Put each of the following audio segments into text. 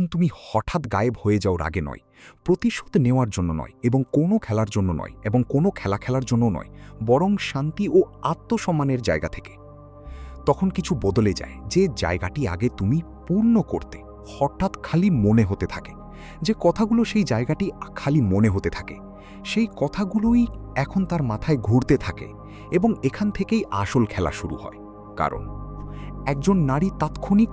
তুমি হঠাৎ গায়েব হয়ে যাও রাগে নয়, প্রতিশোধ নেওয়ার জন্য নয়, এবং কোনো খেলার জন্য নয়, এবং কোনো খেলা খেলার জন্য নয়, বরং শান্তি ও আত্মসম্মানের জায়গা থেকে। তখন কিছু বদলে যায়। যে জায়গাটি আগে তুমি পূর্ণ করতে হঠাৎ খালি মনে হতে থাকে, যে কথাগুলো সেই জায়গাটি খালি মনে হতে থাকে, সেই কথাগুলোই এখন তার মাথায় ঘুরতে থাকে, এবং এখান থেকেই আসল খেলা শুরু হয়। কারণ একজন নারী তাৎক্ষণিক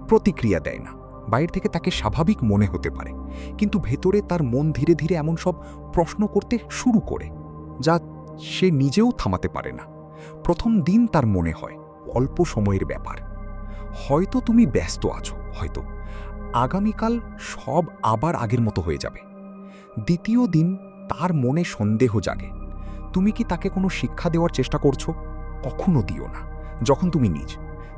প্রতিক্রিয়া দেয় না। বাইরে থেকে তাকে স্বাভাবিক মনে হতে পারে, কিন্তু ভেতরে তার মন ধীরে ধীরে এমন সব প্রশ্ন করতে শুরু করে যা সে নিজেও থামাতে পারে না। প্রথম দিন তার মনে হয় অল্প সময়ের ব্যাপার, হয়তো তুমি ব্যস্ত আছো, হয়তো আগামীকাল সব আবার আগের মতো হয়ে যাবে। দ্বিতীয় দিন তার মনে সন্দেহ জাগে। তুমি কি তাকে কোনো শিক্ষা দেওয়ার চেষ্টা করছো? কখনো দিও না, যখন তুমি নিজ।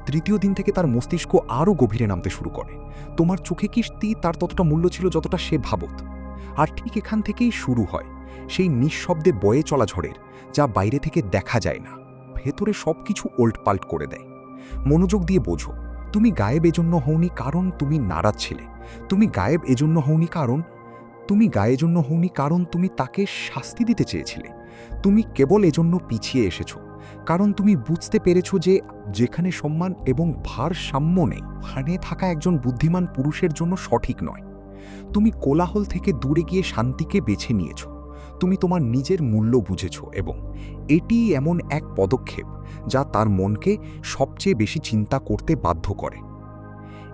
তৃতীয় দিন থেকে তার মস্তিষ্ক আরও গভীরে নামতে শুরু করে। তোমার চোখে কি তার ততটা মূল্য ছিল যতটা সে ভাবত? আর ঠিক এখান থেকেই শুরু হয় সেই নিঃশব্দে বয়ে চলা ঝড়ের, যা বাইরে থেকে দেখা যায় না, ভেতরে সব কিছু ওল্টপাল্ট করে দেয়। মনোযোগ দিয়ে বোঝো, তুমি গায়েব এজন্য হওনি কারণ তুমি নারাজ ছিলে। তুমি গায়েব এজন্য হওনি কারণ তুমি তাকে শাস্তি দিতে চেয়েছিলে। তুমি কেবল এজন্য পিছিয়ে এসেছো কারণ তুমি বুঝতে পেরেছো যে যেখানে সম্মান এবং ভারসাম্য নেই, ওখানে থাকা একজন বুদ্ধিমান পুরুষের জন্য সঠিক নয়। তুমি কোলাহল থেকে দূরে গিয়ে শান্তিকে বেছে নিয়েছো। তুমি তোমার নিজের মূল্য বুঝেছো, এবং এটি এমন এক পদক্ষেপ যা তার মনকে সবচেয়ে বেশি চিন্তা করতে বাধ্য করে।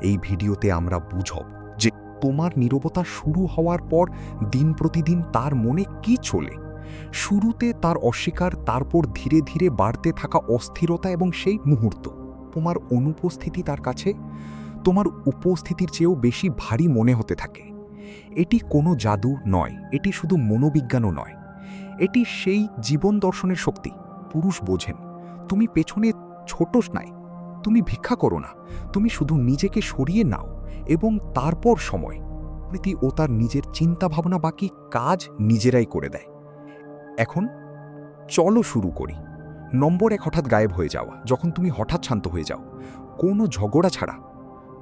এই ভিডিওতে আমরা বুঝব যে তোমার নীরবতা শুরু হওয়ার পর দিন প্রতিদিন তার মনে কি চলে। শুরুতে তার অস্বীকার, তারপর ধীরে ধীরে বাড়তে থাকা অস্থিরতা, এবং সেই মুহূর্ত তোমার অনুপস্থিতি তার কাছে তোমার উপস্থিতির চেয়েও বেশি ভারী মনে হতে থাকে। এটি কোনো জাদু নয়, এটি শুধু মনোবিজ্ঞানও নয়, এটি সেই জীবন দর্শনের শক্তি। পুরুষ বোঝেন তুমি পেছনে ছোট নাই, তুমি ভিক্ষা করো না, তুমি শুধু নিজেকে সরিয়ে নাও, এবং তারপর সময় প্রীতি ও তার নিজের চিন্তা ভাবনা বাকি কাজ নিজেরাই করে দেয়। এখন চলো শুরু করি। নম্বর 1, হঠাৎ গায়েব হয়ে যাওয়া। যখন তুমি হঠাৎ শান্ত হয়ে যাও, কোনো ঝগড়া ছাড়া,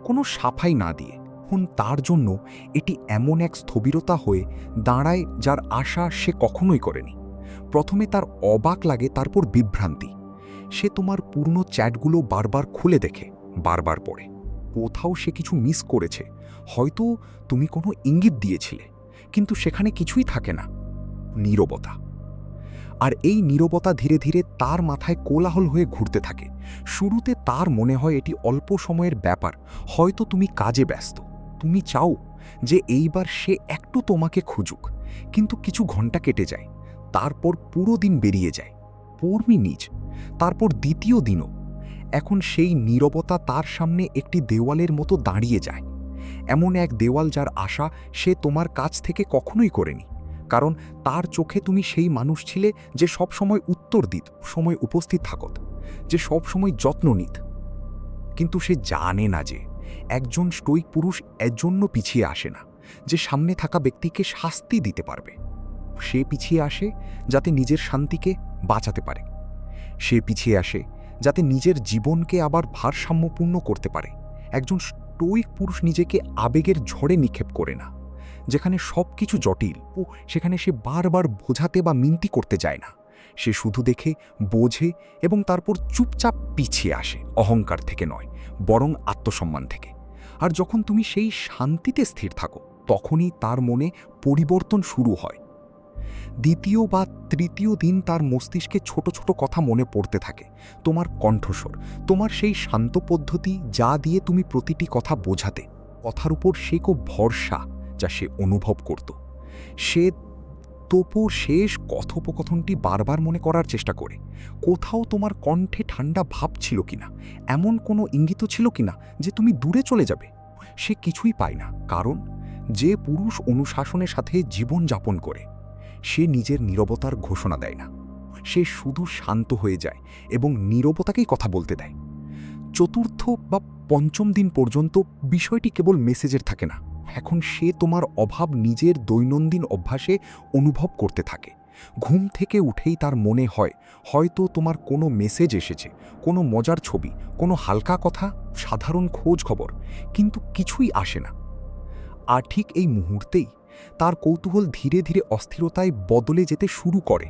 কোনো সাফাই না দিয়ে, এখন তার জন্য এটি এমন এক স্থবিরতা হয়ে দাঁড়ায় যার আশা সে কখনোই করেনি। প্রথমে তার অবাক লাগে, তারপর বিভ্রান্তি। সে তোমার পুরনো চ্যাটগুলো বারবার খুলে দেখে, বারবার পড়ে। কোথাও সে কিছু মিস করেছে, হয়তো তুমি কোনো ইঙ্গিত দিয়েছিলে, কিন্তু সেখানে কিছুই থাকে না, নীরবতা। আর এই নীরবতা ধীরে ধীরে তার মাথায় কোলাহল হয়ে ঘুরতে থাকে। শুরুতে তার মনে হয় এটি অল্প সময়ের ব্যাপার, হয়তো তুমি কাজে ব্যস্ত, তুমি চাও যে এইবার সে একটু তোমাকে খুঁজুক। কিন্তু কিছু ঘন্টা কেটে যায়, তারপর পুরো দিন বেরিয়ে যায়, পড়মি নিজ। তারপর দ্বিতীয় দিনও এখন সেই নীরবতা তার সামনে একটি দেওয়ালের মতো দাঁড়িয়ে যায়। এমন এক দেওয়াল যার আশা সে তোমার কাছ থেকে কখনোই করেনি, কারণ তার চোখে তুমি সেই মানুষ ছিলে যে সব সময় উত্তর দিত, সময় উপস্থিত থাকত, যে সব সময় যত্ন নিত। কিন্তু সে জানে না যে একজন স্টোইক পুরুষ এজন্য পিছিয়ে আসে না যে সামনে থাকা ব্যক্তিকে শাস্তি দিতে পারবে। সে পিছিয়ে আসে যাতে নিজের শান্তিকে বাঁচাতে পারে। সে পিছিয়ে আসে যাতে নিজের জীবনকে আবার ভারসাম্যপূর্ণ করতে পারে। একজন স্টোইক পুরুষ নিজেকে আবেগের ঝড়ে নিক্ষেপ করে না। যেখানে সব কিছু জটিল, সেখানে সে বারবার বোঝাতে বা মিনতি করতে যায় না। সে শুধু দেখে, বোঝে, এবং তারপর চুপচাপ পিছিয়ে আসে, অহংকার থেকে নয়, বরং আত্মসম্মান থেকে। আর যখন তুমি সেই শান্তিতে স্থির থাকো, তখনই তার মনে পরিবর্তন শুরু হয়। দ্বিতীয় বা তৃতীয় দিন তার মস্তিষ্কে ছোট ছোট কথা মনে পড়তে থাকে। তোমার কণ্ঠস্বর, তোমার সেই শান্ত পদ্ধতি যা দিয়ে তুমি প্রতিটি কথা বোঝাতে, কথার উপর সে খুব ভরসা যা সে অনুভব করত। সে তবু শেষ কথোপকথনটি বারবার মনে করার চেষ্টা করে। কোথাও তোমার কণ্ঠে ঠান্ডা ভাব ছিল কিনা, এমন কোনো ইঙ্গিত ছিল কিনা যে তুমি দূরে চলে যাবে। সে কিছুই পায় না, কারণ যে পুরুষ অনুশাসনের সাথে জীবন যাপন করে সে নিজের নীরবতার ঘোষণা দেয় না। সে শুধু শান্ত হয়ে যায় এবং নীরবতাকেই কথা বলতে দেয়। চতুর্থ বা পঞ্চম দিন পর্যন্ত বিষয়টি কেবল মেসেজের থাকে না। এখন সে তোমার অভাব নিজের দৈনন্দিন অভ্যাসে অনুভব করতে থাকে। ঘুম থেকে উঠেই তার মনে হয় হয়তো তোমার কোনো মেসেজ এসেছে, কোনো মজার ছবি, কোনো হালকা কথা, সাধারণ খোঁজ খবর, কিন্তু কিছুই আসে না। আর ঠিক এই মুহূর্তেই তার কৌতূহল ধীরে ধীরে অস্থিরতায় বদলে যেতে শুরু করে।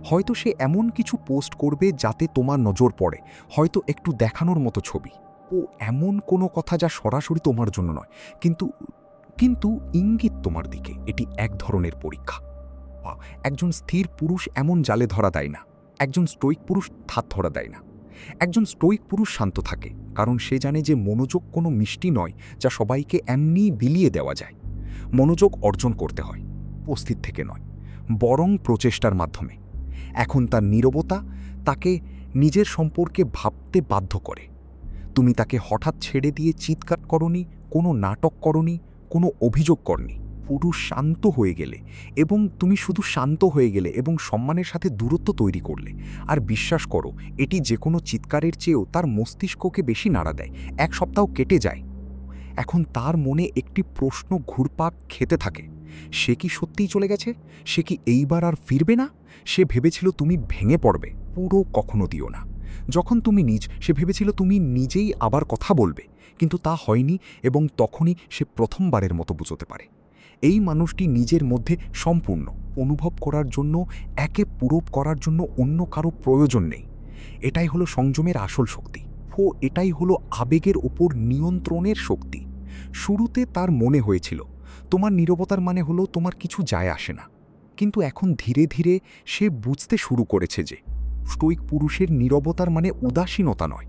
হয়তো সে এমন কিছু পোস্ট করবে যাতে তোমার নজর পড়ে, হয়তো একটু দেখানোর মতো ছবি, ও এমন কোনো কথা যা সরাসরি তোমার জন্য নয়, কিন্তু কিন্তু ইঙ্গিত তোমার দিকে। এটি এক ধরনের পরীক্ষা। একজন স্থির পুরুষ এমন জালে ধরা দেয় না, একজন স্টোইক পুরুষ হাত ধরা দেয় না। একজন স্টোইক পুরুষ শান্ত থাকে, কারণ সে জানে যে মনোযোগ কোনো মিষ্টি নয় যা সবাইকে এমনি বিলিয়ে দেওয়া যায়। মনোযোগ অর্জন করতে হয় উপস্থিত থেকে নয়, বরং প্রচেষ্টার মাধ্যমে। এখন তার নীরবতা তাকে নিজের সম্পর্কে ভাবতে বাধ্য করে। তুমি তাকে হঠাৎ ছেড়ে দিয়ে চিৎকার করনি, কোনো নাটক করনি, কোনো অভিযোগ করনি। পুরুষ শান্ত হয়ে গেলে এবং তুমি শুধু শান্ত হয়ে গেলে এবং সম্মানের সাথে দূরত্ব তৈরি করলে, আর বিশ্বাস করো, এটি যে কোনো চিৎকারের চেয়েও তার মস্তিষ্ককে বেশি নাড়া দেয়। এক সপ্তাহ কেটে যায়। এখন তার মনে একটি প্রশ্ন ঘুরপাক খেতে থাকে। সে কি সত্যিই চলে গেছে? সে কি এইবার আর ফিরবে না? সে ভেবেছিল তুমি ভেঙে পড়বে। পুরো কখনো দিও না। যখন তুমি সে ভেবেছিল তুমি নিজেই আবার কথা বলবে, কিন্তু তা হয়নি, এবং তখনই সে প্রথমবারের মতো বুঝতে পারে এই মানুষটি নিজের মধ্যে সম্পূর্ণ। অনুভব করার জন্য, একে পূরক করার জন্য অন্য কারো প্রয়োজন নেই। এটাই হলো সংযমের আসল শক্তি। এটাই হলো আবেগের ওপর নিয়ন্ত্রণের শক্তি। শুরুতে তার মনে হয়েছিল তোমার নীরবতার মানে হলো তোমার কিছু যায় আসে না, কিন্তু এখন ধীরে ধীরে সে বুঝতে শুরু করেছে যে স্টোইক পুরুষের নীরবতার মানে উদাসীনতা নয়,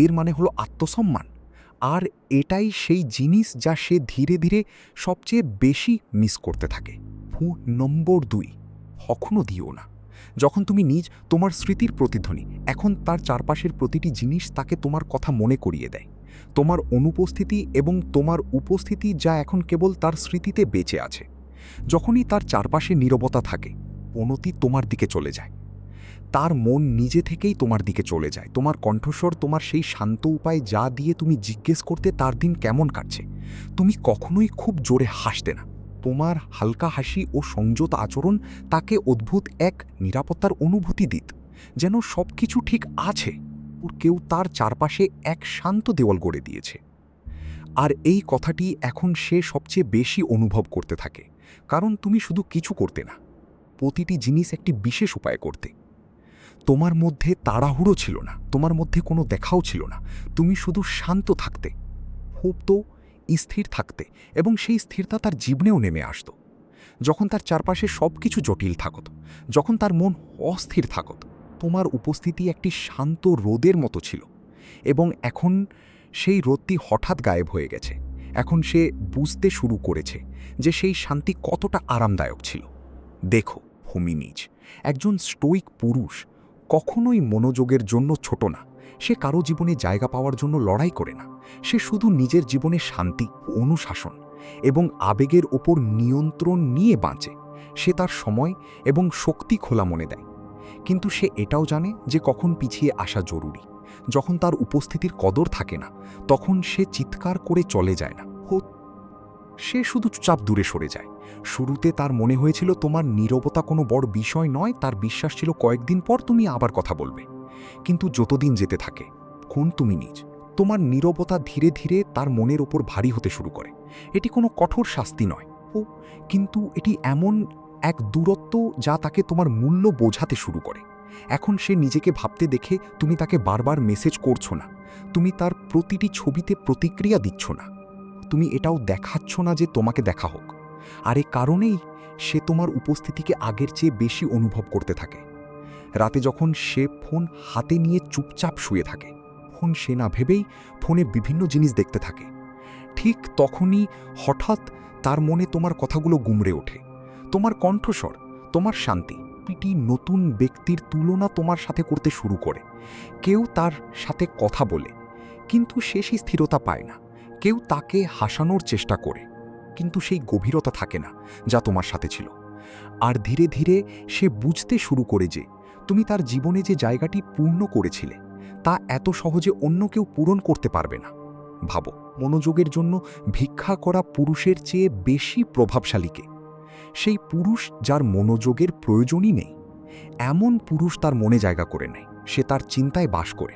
এর মানে হলো আত্মসম্মান। আর এটাই সেই জিনিস যা সে ধীরে ধীরে সবচেয়ে বেশি মিস করতে থাকে। নম্বর 2, কখনো দিও না। যখন তুমি তোমার স্মৃতির প্রতিধ্বনি, এখন তার চারপাশের প্রতিটি জিনিস তাকে তোমার কথা মনে করিয়ে দেয়। তোমার অনুপস্থিতি এবং তোমার উপস্থিতি যা এখন কেবল তার স্মৃতিতে বেঁচে আছে। যখনই তার চারপাশে নীরবতা থাকে, অনতি তোমার দিকে চলে যায়। তার মন নিজে থেকেই তোমার দিকে চলে যায়। তোমার কণ্ঠস্বর, তোমার সেই শান্ত উপায় যা দিয়ে তুমি জিজ্ঞেস করতে তার দিন কেমন কাটছে। তুমি কখনোই খুব জোরে হাসতে না। তোমার হালকা হাসি ও সংযত আচরণ তাকে অদ্ভুত এক নিরাপত্তার অনুভূতি দিত, যেন সব কিছু ঠিক আছে। ওর কেউ তার চারপাশে এক শান্ত দেওয়াল গড়ে দিয়েছে। আর এই কথাটি এখন সে সবচেয়ে বেশি অনুভব করতে থাকে, কারণ তুমি শুধু কিছু করতে না, প্রতিটি জিনিস একটি বিশেষ উপায়ে করতে। তোমার মধ্যে তাড়াহুড়ো ছিল না, তোমার মধ্যে কোনো দেখাও ছিল না। তুমি শুধু শান্ত থাকতে, তো স্থির থাকতে, এবং সেই স্থিরতা তার জীবনেও নেমে আসত। যখন তার চারপাশে সব কিছু জটিল থাকত, যখন তার মন অস্থির থাকত, তোমার উপস্থিতি একটি শান্ত রোদের মতো ছিল। এবং এখন সেই রোদটি হঠাৎ গায়েব হয়ে গেছে। এখন সে বুঝতে শুরু করেছে যে সেই শান্তি কতটা আরামদায়ক ছিল। দেখো, হোমিনিজ, একজন স্টোইক পুরুষ কখনোই মনোযোগের জন্য ছোট না। সে কারো জীবনে জায়গা পাওয়ার জন্য লড়াই করে না। সে শুধু নিজের জীবনে শান্তি, অনুশাসন এবং আবেগের ওপর নিয়ন্ত্রণ নিয়ে বাঁচে। সে তার সময় এবং শক্তি খোলা মনে দেয়, কিন্তু সে এটাও জানে যে কখন পিছিয়ে আসা জরুরি। যখন তার উপস্থিতির কদর থাকে না, তখন সে চিৎকার করে চলে যায় না, সে শুধু চুপচাপ দূরে সরে যায়। শুরুতে তার মনে হয়েছিল তোমার নীরবতা কোনো বড় বিষয় নয়। তার বিশ্বাস ছিল কয়েকদিন পর তুমি আবার কথা বলবে। কিন্তু যতদিন যেতে থাকে, তুমি তোমার নীরবতা ধীরে ধীরে তার মনের ওপর ভারী হতে শুরু করে। এটি কোনো কঠোর শাস্তি নয়, কিন্তু এটি এমন এক দূরত্ব যা তাকে তোমার মূল্য বোঝাতে শুরু করে। এখন সে নিজেকে ভাবতে দেখে তুমি তাকে বারবার মেসেজ করছো না, তুমি তার প্রতিটি ছবিতে প্রতিক্রিয়া দিচ্ছ না, তুমি এটাও দেখাচ্ছ না যে তোমাকে দেখা হোক। আর এ কারণেই সে তোমার উপস্থিতিকে আগের চেয়ে বেশি অনুভব করতে থাকে। রাতে যখন সে ফোন হাতে নিয়ে চুপচাপ শুয়ে থাকে, ফোন সে না ভেবেই ফোনে বিভিন্ন জিনিস দেখতে থাকে, ঠিক তখনই হঠাৎ তার মনে তোমার কথাগুলো গুমড়ে ওঠে। তোমার কণ্ঠস্বর, তোমার শান্তি, পিটি নতুন ব্যক্তির তুলনা তোমার সাথে করতে শুরু করে। কেউ তার সাথে কথা বলে, কিন্তু সে সেই স্থিরতা পায় না। কেউ তাকে হাসানোর চেষ্টা করে, কিন্তু সেই গভীরতা থাকে না যা তোমার সাথে ছিল। আর ধীরে ধীরে সে বুঝতে শুরু করে যে তুমি তার জীবনে যে জায়গাটি পূর্ণ করেছিলে, তা এত সহজে অন্য কেউ পূরণ করতে পারবে না। ভাবো, মনোযোগের জন্য ভিক্ষা করা পুরুষের চেয়ে বেশি প্রভাবশালীকে সেই পুরুষ যার মনোযোগের প্রয়োজনই নেই। এমন পুরুষ তার মনে জায়গা করে নেয়। সে তার চিন্তায় বাস করে,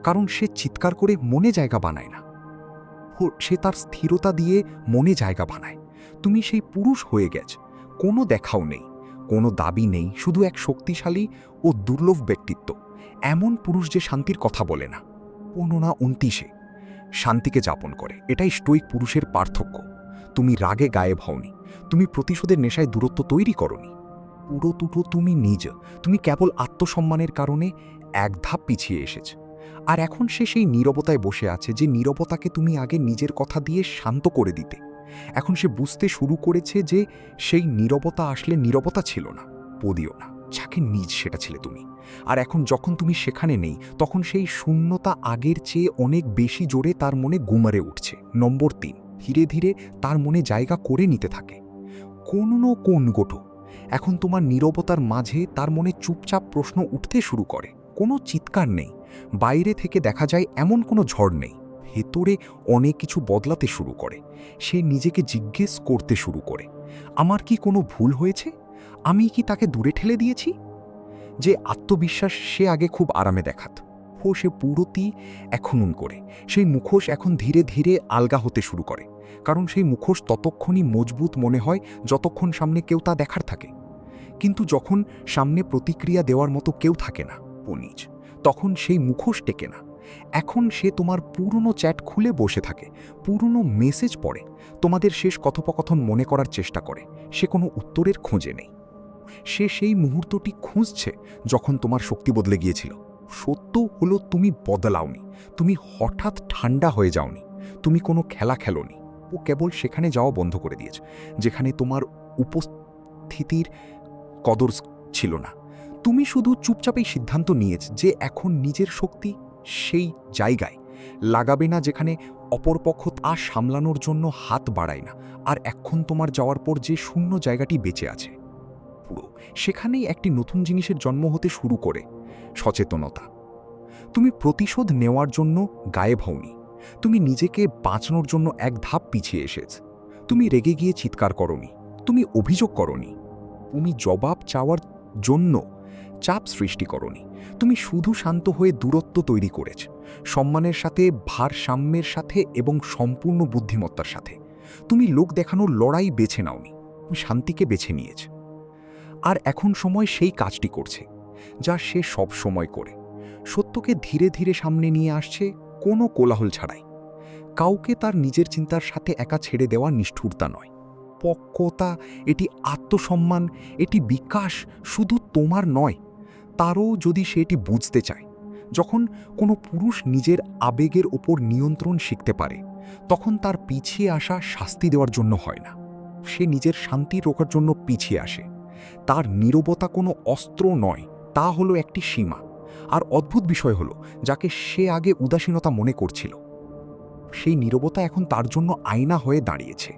কারণ সে চিৎকার করে মনে জায়গা বানায় না। সে তার স্থিরতা দিয়ে মনে জায়গা বানায়। তুমি সেই পুরুষ হয়ে গেছ, কোনো দেখাও নেই, কোনো দাবি নেই, শুধু এক শক্তিশালী ও দুর্লভ ব্যক্তিত্ব, এমন পুরুষ যে শান্তির কথা বলে না। 29 শান্তিকে যাপন করে, এটাই স্টোইক পুরুষের পার্থক্য। তুমি রাগে গায়েব হওনি, তুমি প্রতিশোধের নেশায় দূরত্ব তৈরি করনি। পুরো দুটো তুমি নিজ, তুমি কেবল আত্মসম্মানের কারণে এক ধাপ পিছিয়ে এসেছ। আর এখন সে সেই নীরবতায় বসে আছে, যে নীরবতাকে তুমি আগে নিজের কথা দিয়ে শান্ত করে দিতে। এখন সে বুঝতে শুরু করেছে যে সেই নীরবতা আসলে নীরবতা ছিল না, পদিও না, যাকে নিজ সেটা ছিলে তুমি। আর এখন যখন তুমি সেখানে নেই, তখন সেই শূন্যতা আগের চেয়ে অনেক বেশি জোরে তার মনে গুমারে উঠছে। নম্বর 3, ধীরে ধীরে তার মনে জায়গা করে নিতে থাকে কোন গোটো। এখন তোমার নীরবতার মাঝে তার মনে চুপচাপ প্রশ্ন উঠতে শুরু করে। কোনো চিৎকার নেই, বাইরে থেকে দেখা যায় এমন কোনো ঝড় নেই, ভেতরে অনেক কিছু বদলাতে শুরু করে। সে নিজেকে জিজ্ঞেস করতে শুরু করে, আমার কি কোনো ভুল হয়েছে? আমি কি তাকে দূরে ঠেলে দিয়েছি? যে আত্মবিশ্বাস সে আগে খুব আরামে দেখাত, সে পুরোটি এখন করে। সেই মুখোশ এখন ধীরে ধীরে আলগা হতে শুরু করে, কারণ সেই মুখোশ ততক্ষণই মজবুত মনে হয় যতক্ষণ সামনে কেউ তা দেখার থাকে। কিন্তু যখন সামনে প্রতিক্রিয়া দেওয়ার মতো কেউ থাকে না, পনিজ, তখন সেই মুখোশ টেকে না। এখন সে তোমার পুরনো চ্যাট খুলে বসে থাকে, পুরনো মেসেজ পড়ে, তোমাদের শেষ কথোপকথন মনে করার চেষ্টা করে। সে কোনো উত্তরের খোঁজে নেই, সে সেই মুহূর্তটি খুঁজছে যখন তোমার শক্তি বদলে গিয়েছিল। সত্য হলো তুমি বদলাওনি, তুমি হঠাৎ ঠান্ডা হয়ে যাওনি, তুমি কোনো খেলা খেলোনি। ও কেবল সেখানে যাওয়া বন্ধ করে দিয়েছে যেখানে তোমার উপস্থিতির কদর ছিল না। তুমি শুধু চুপচাপেই সিদ্ধান্ত নিয়েছ যে এখন নিজের শক্তি সেই জায়গায় লাগাবে না যেখানে অপরপক্ষ তা সামলানোর জন্য হাত বাড়ায় না। আর এখন তোমার যাওয়ার পর যে শূন্য জায়গাটি বেঁচে আছে, পুরো সেখানেই একটি নতুন জিনিসের জন্ম হতে শুরু করে, সচেতনতা। তুমি প্রতিশোধ নেওয়ার জন্য গায়েব হওনি, তুমি নিজেকে বাঁচানোর জন্য এক ধাপ পিছিয়ে এসেছ। তুমি রেগে গিয়ে চিৎকার করনি, তুমি অভিযোগ করনি, তুমি জবাব চাওয়ার জন্য চাপ সৃষ্টি করনি। তুমি শুধু শান্ত হয়ে দূরত্ব তৈরি করেছ, সম্মানের সাথে, ভারসাম্যের সাথে এবং সম্পূর্ণ বুদ্ধিমত্তার সাথে। তুমি লোক দেখানোর লড়াই বেছে নাওনি, তুমি শান্তিকে বেছে নিয়েছ। আর এখন সময় সেই কাজটি করছে যা সে সব সময় করে, সত্যকে ধীরে ধীরে সামনে নিয়ে আসছে, কোনো কোলাহল ছাড়াই। কাউকে তার নিজের চিন্তার সাথে একা ছেড়ে দেওয়া নিষ্ঠুরতা নয়, পক্কতা, এটি আত্মসম্মান, এটি বিকাশ, শুধু তোমার নয়, তারও যদি সে এটি বুঝতে চায়। যখন কোনো পুরুষ নিজের আবেগের ওপর নিয়ন্ত্রণ শিখতে পারে, তখন তার পিছিয়ে আসা শাস্তি দেওয়ার জন্য হয় না, সে নিজের শান্তি রোখার জন্য পিছিয়ে আসে। তার নীরবতা কোনো অস্ত্র নয়, তা হলো একটি সীমা। আর অদ্ভুত বিষয় হলো, যাকে সে আগে উদাসীনতা মনে করছিল, সেই নীরবতা এখন তার জন্য আয়না হয়ে দাঁড়িয়েছে।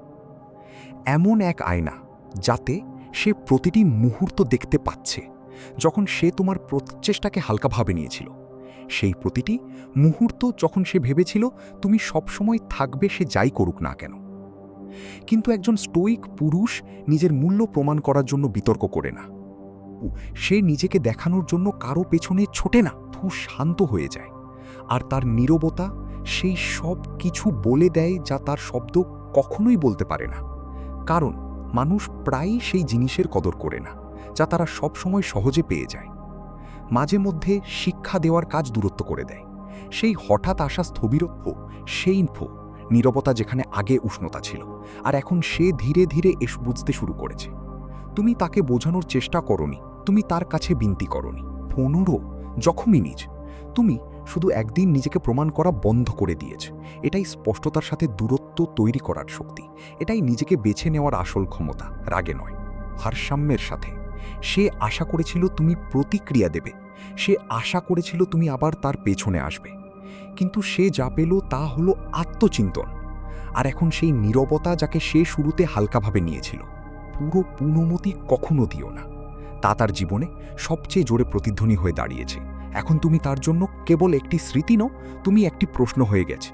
এমন এক আয়না যাতে সে প্রতিটি মুহূর্ত দেখতে পাচ্ছে যখন সে তোমার প্রচেষ্টাকে হালকাভাবে নিয়েছিল, সেই প্রতিটি মুহূর্ত যখন সে ভেবেছিল তুমি সবসময় থাকবে, সে যাই করুক না কেন। কিন্তু একজন স্টোইক পুরুষ নিজের মূল্য প্রমাণ করার জন্য বিতর্ক করে না, সে নিজেকে দেখানোর জন্য কারো পেছনে ছোটে না, শান্ত হয়ে যায়। আর তার নীরবতা সেই সব কিছু বলে দেয় যা তার শব্দ কখনোই বলতে পারে না। কারণ মানুষ প্রায়ই সেই জিনিসের কদর করে না যা তারা সব সময় সহজে পেয়ে যায়। মাঝে মধ্যে শিক্ষা দেওয়ার কাজ দূরত্ব করে দেয়, সেই হঠাৎ আসা স্থবিরত্ব, সেই নীরবতা যেখানে আগে উষ্ণতা ছিল। আর এখন সে ধীরে ধীরে বুঝতে শুরু করেছে। তুমি তাকে বোঝানোর চেষ্টা করনি, তুমি তার কাছে বিনতি করনি, 15 জখমই নিজ। তুমি শুধু একদিন নিজেকে প্রমাণ করা বন্ধ করে দিয়েছ। এটাই স্পষ্টতার সাথে দূরত্ব তৈরি করার শক্তি, এটাই নিজেকে বেছে নেওয়ার আসল ক্ষমতা, রাগে নয়, ভারসাম্যের সাথে। সে আশা করেছিল তুমি প্রতিক্রিয়া দেবে, সে আশা করেছিল তুমি আবার তার পেছনে আসবে, কিন্তু সে যা পেল তা হলো আত্মচিন্তন। আর এখন সেই নীরবতা যাকে সে শুরুতে হালকাভাবে নিয়েছিল, পুরো পুনমতি কখনো দিও না, তা তার জীবনে সবচেয়ে জোরে প্রতিধ্বনি হয়ে দাঁড়িয়েছে। এখন তুমি তার জন্য কেবল একটি স্মৃতি নও, তুমি একটি প্রশ্ন হয়ে গেছে,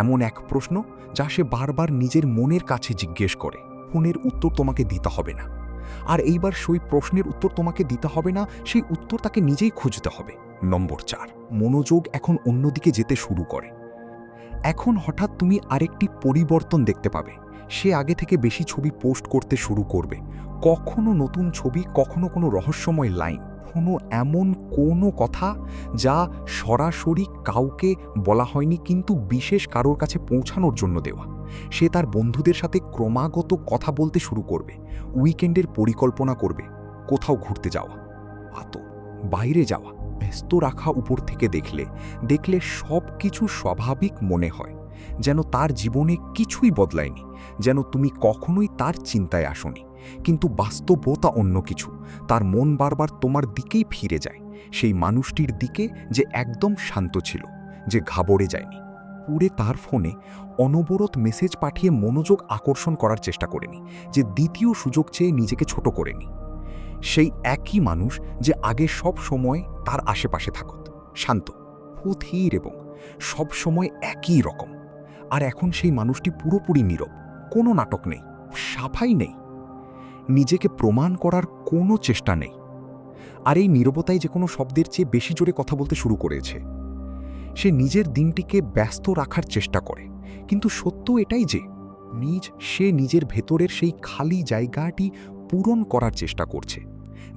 এমন এক প্রশ্ন যা সে বারবার নিজের মনের কাছে জিজ্ঞেস করে। ফোনের উত্তর তোমাকে দিতে হবে না, আর এইবার সেই প্রশ্নের উত্তর তোমাকে দিতে হবে না, সেই উত্তর তাকে নিজেই খুঁজতে হবে। নম্বর 4, মনোযোগ এখন অন্যদিকে যেতে শুরু করে। এখন হঠাৎ তুমি আরেকটি পরিবর্তন দেখতে পাবে। সে আগে থেকে বেশি ছবি পোস্ট করতে শুরু করবে, কখনো নতুন ছবি, কখনো কোনো রহস্যময় লাইন, কোনো এমন কোনো কথা যা সরাসরি কাউকে বলা হয়নি কিন্তু বিশেষ কারোর কাছে পৌঁছানোর জন্য দেওয়া। সে তার বন্ধুদের সাথে ক্রমাগত কথা বলতে শুরু করবে, উইকেন্ডের পরিকল্পনা করবে, কোথাও ঘুরতে যাওয়া, বাইরে যাওয়া। ব্যস্ত রাখা উপর থেকে দেখলে সব কিছু স্বাভাবিক মনে হয়, যেন তার জীবনে কিছুই বদলায়নি, যেন তুমি কখনোই তার চিন্তায় আসনি। কিন্তু বাস্তবতা অন্য কিছু। তার মন বারবার তোমার দিকেই ফিরে যায়, সেই মানুষটির দিকে যে একদম শান্ত ছিল, যে ঘাবড়ে যায়নি, পুরে তার ফোনে অনবরত মেসেজ পাঠিয়ে মনোযোগ আকর্ষণ করার চেষ্টা করেনি, যে দ্বিতীয় সুযোগ চেয়ে নিজেকে ছোট করেনি। সেই একই মানুষ যে আগে সব সময় তার আশেপাশে থাকত, শান্ত, অধীর এবং সব সময় একই রকম। আর এখন সেই মানুষটি পুরোপুরি নীরব, কোনো নাটক নেই, সাফাই নেই, নিজেকে প্রমাণ করার কোনো চেষ্টা নেই। আর এই নীরবতায় যে কোনো শব্দের চেয়ে বেশি জোরে কথা বলতে শুরু করেছে। সে নিজের দিনটিকে ব্যস্ত রাখার চেষ্টা করে, কিন্তু সত্য এটাই যে সে নিজের ভেতরের সেই খালি জায়গাটি পূরণ করার চেষ্টা করছে,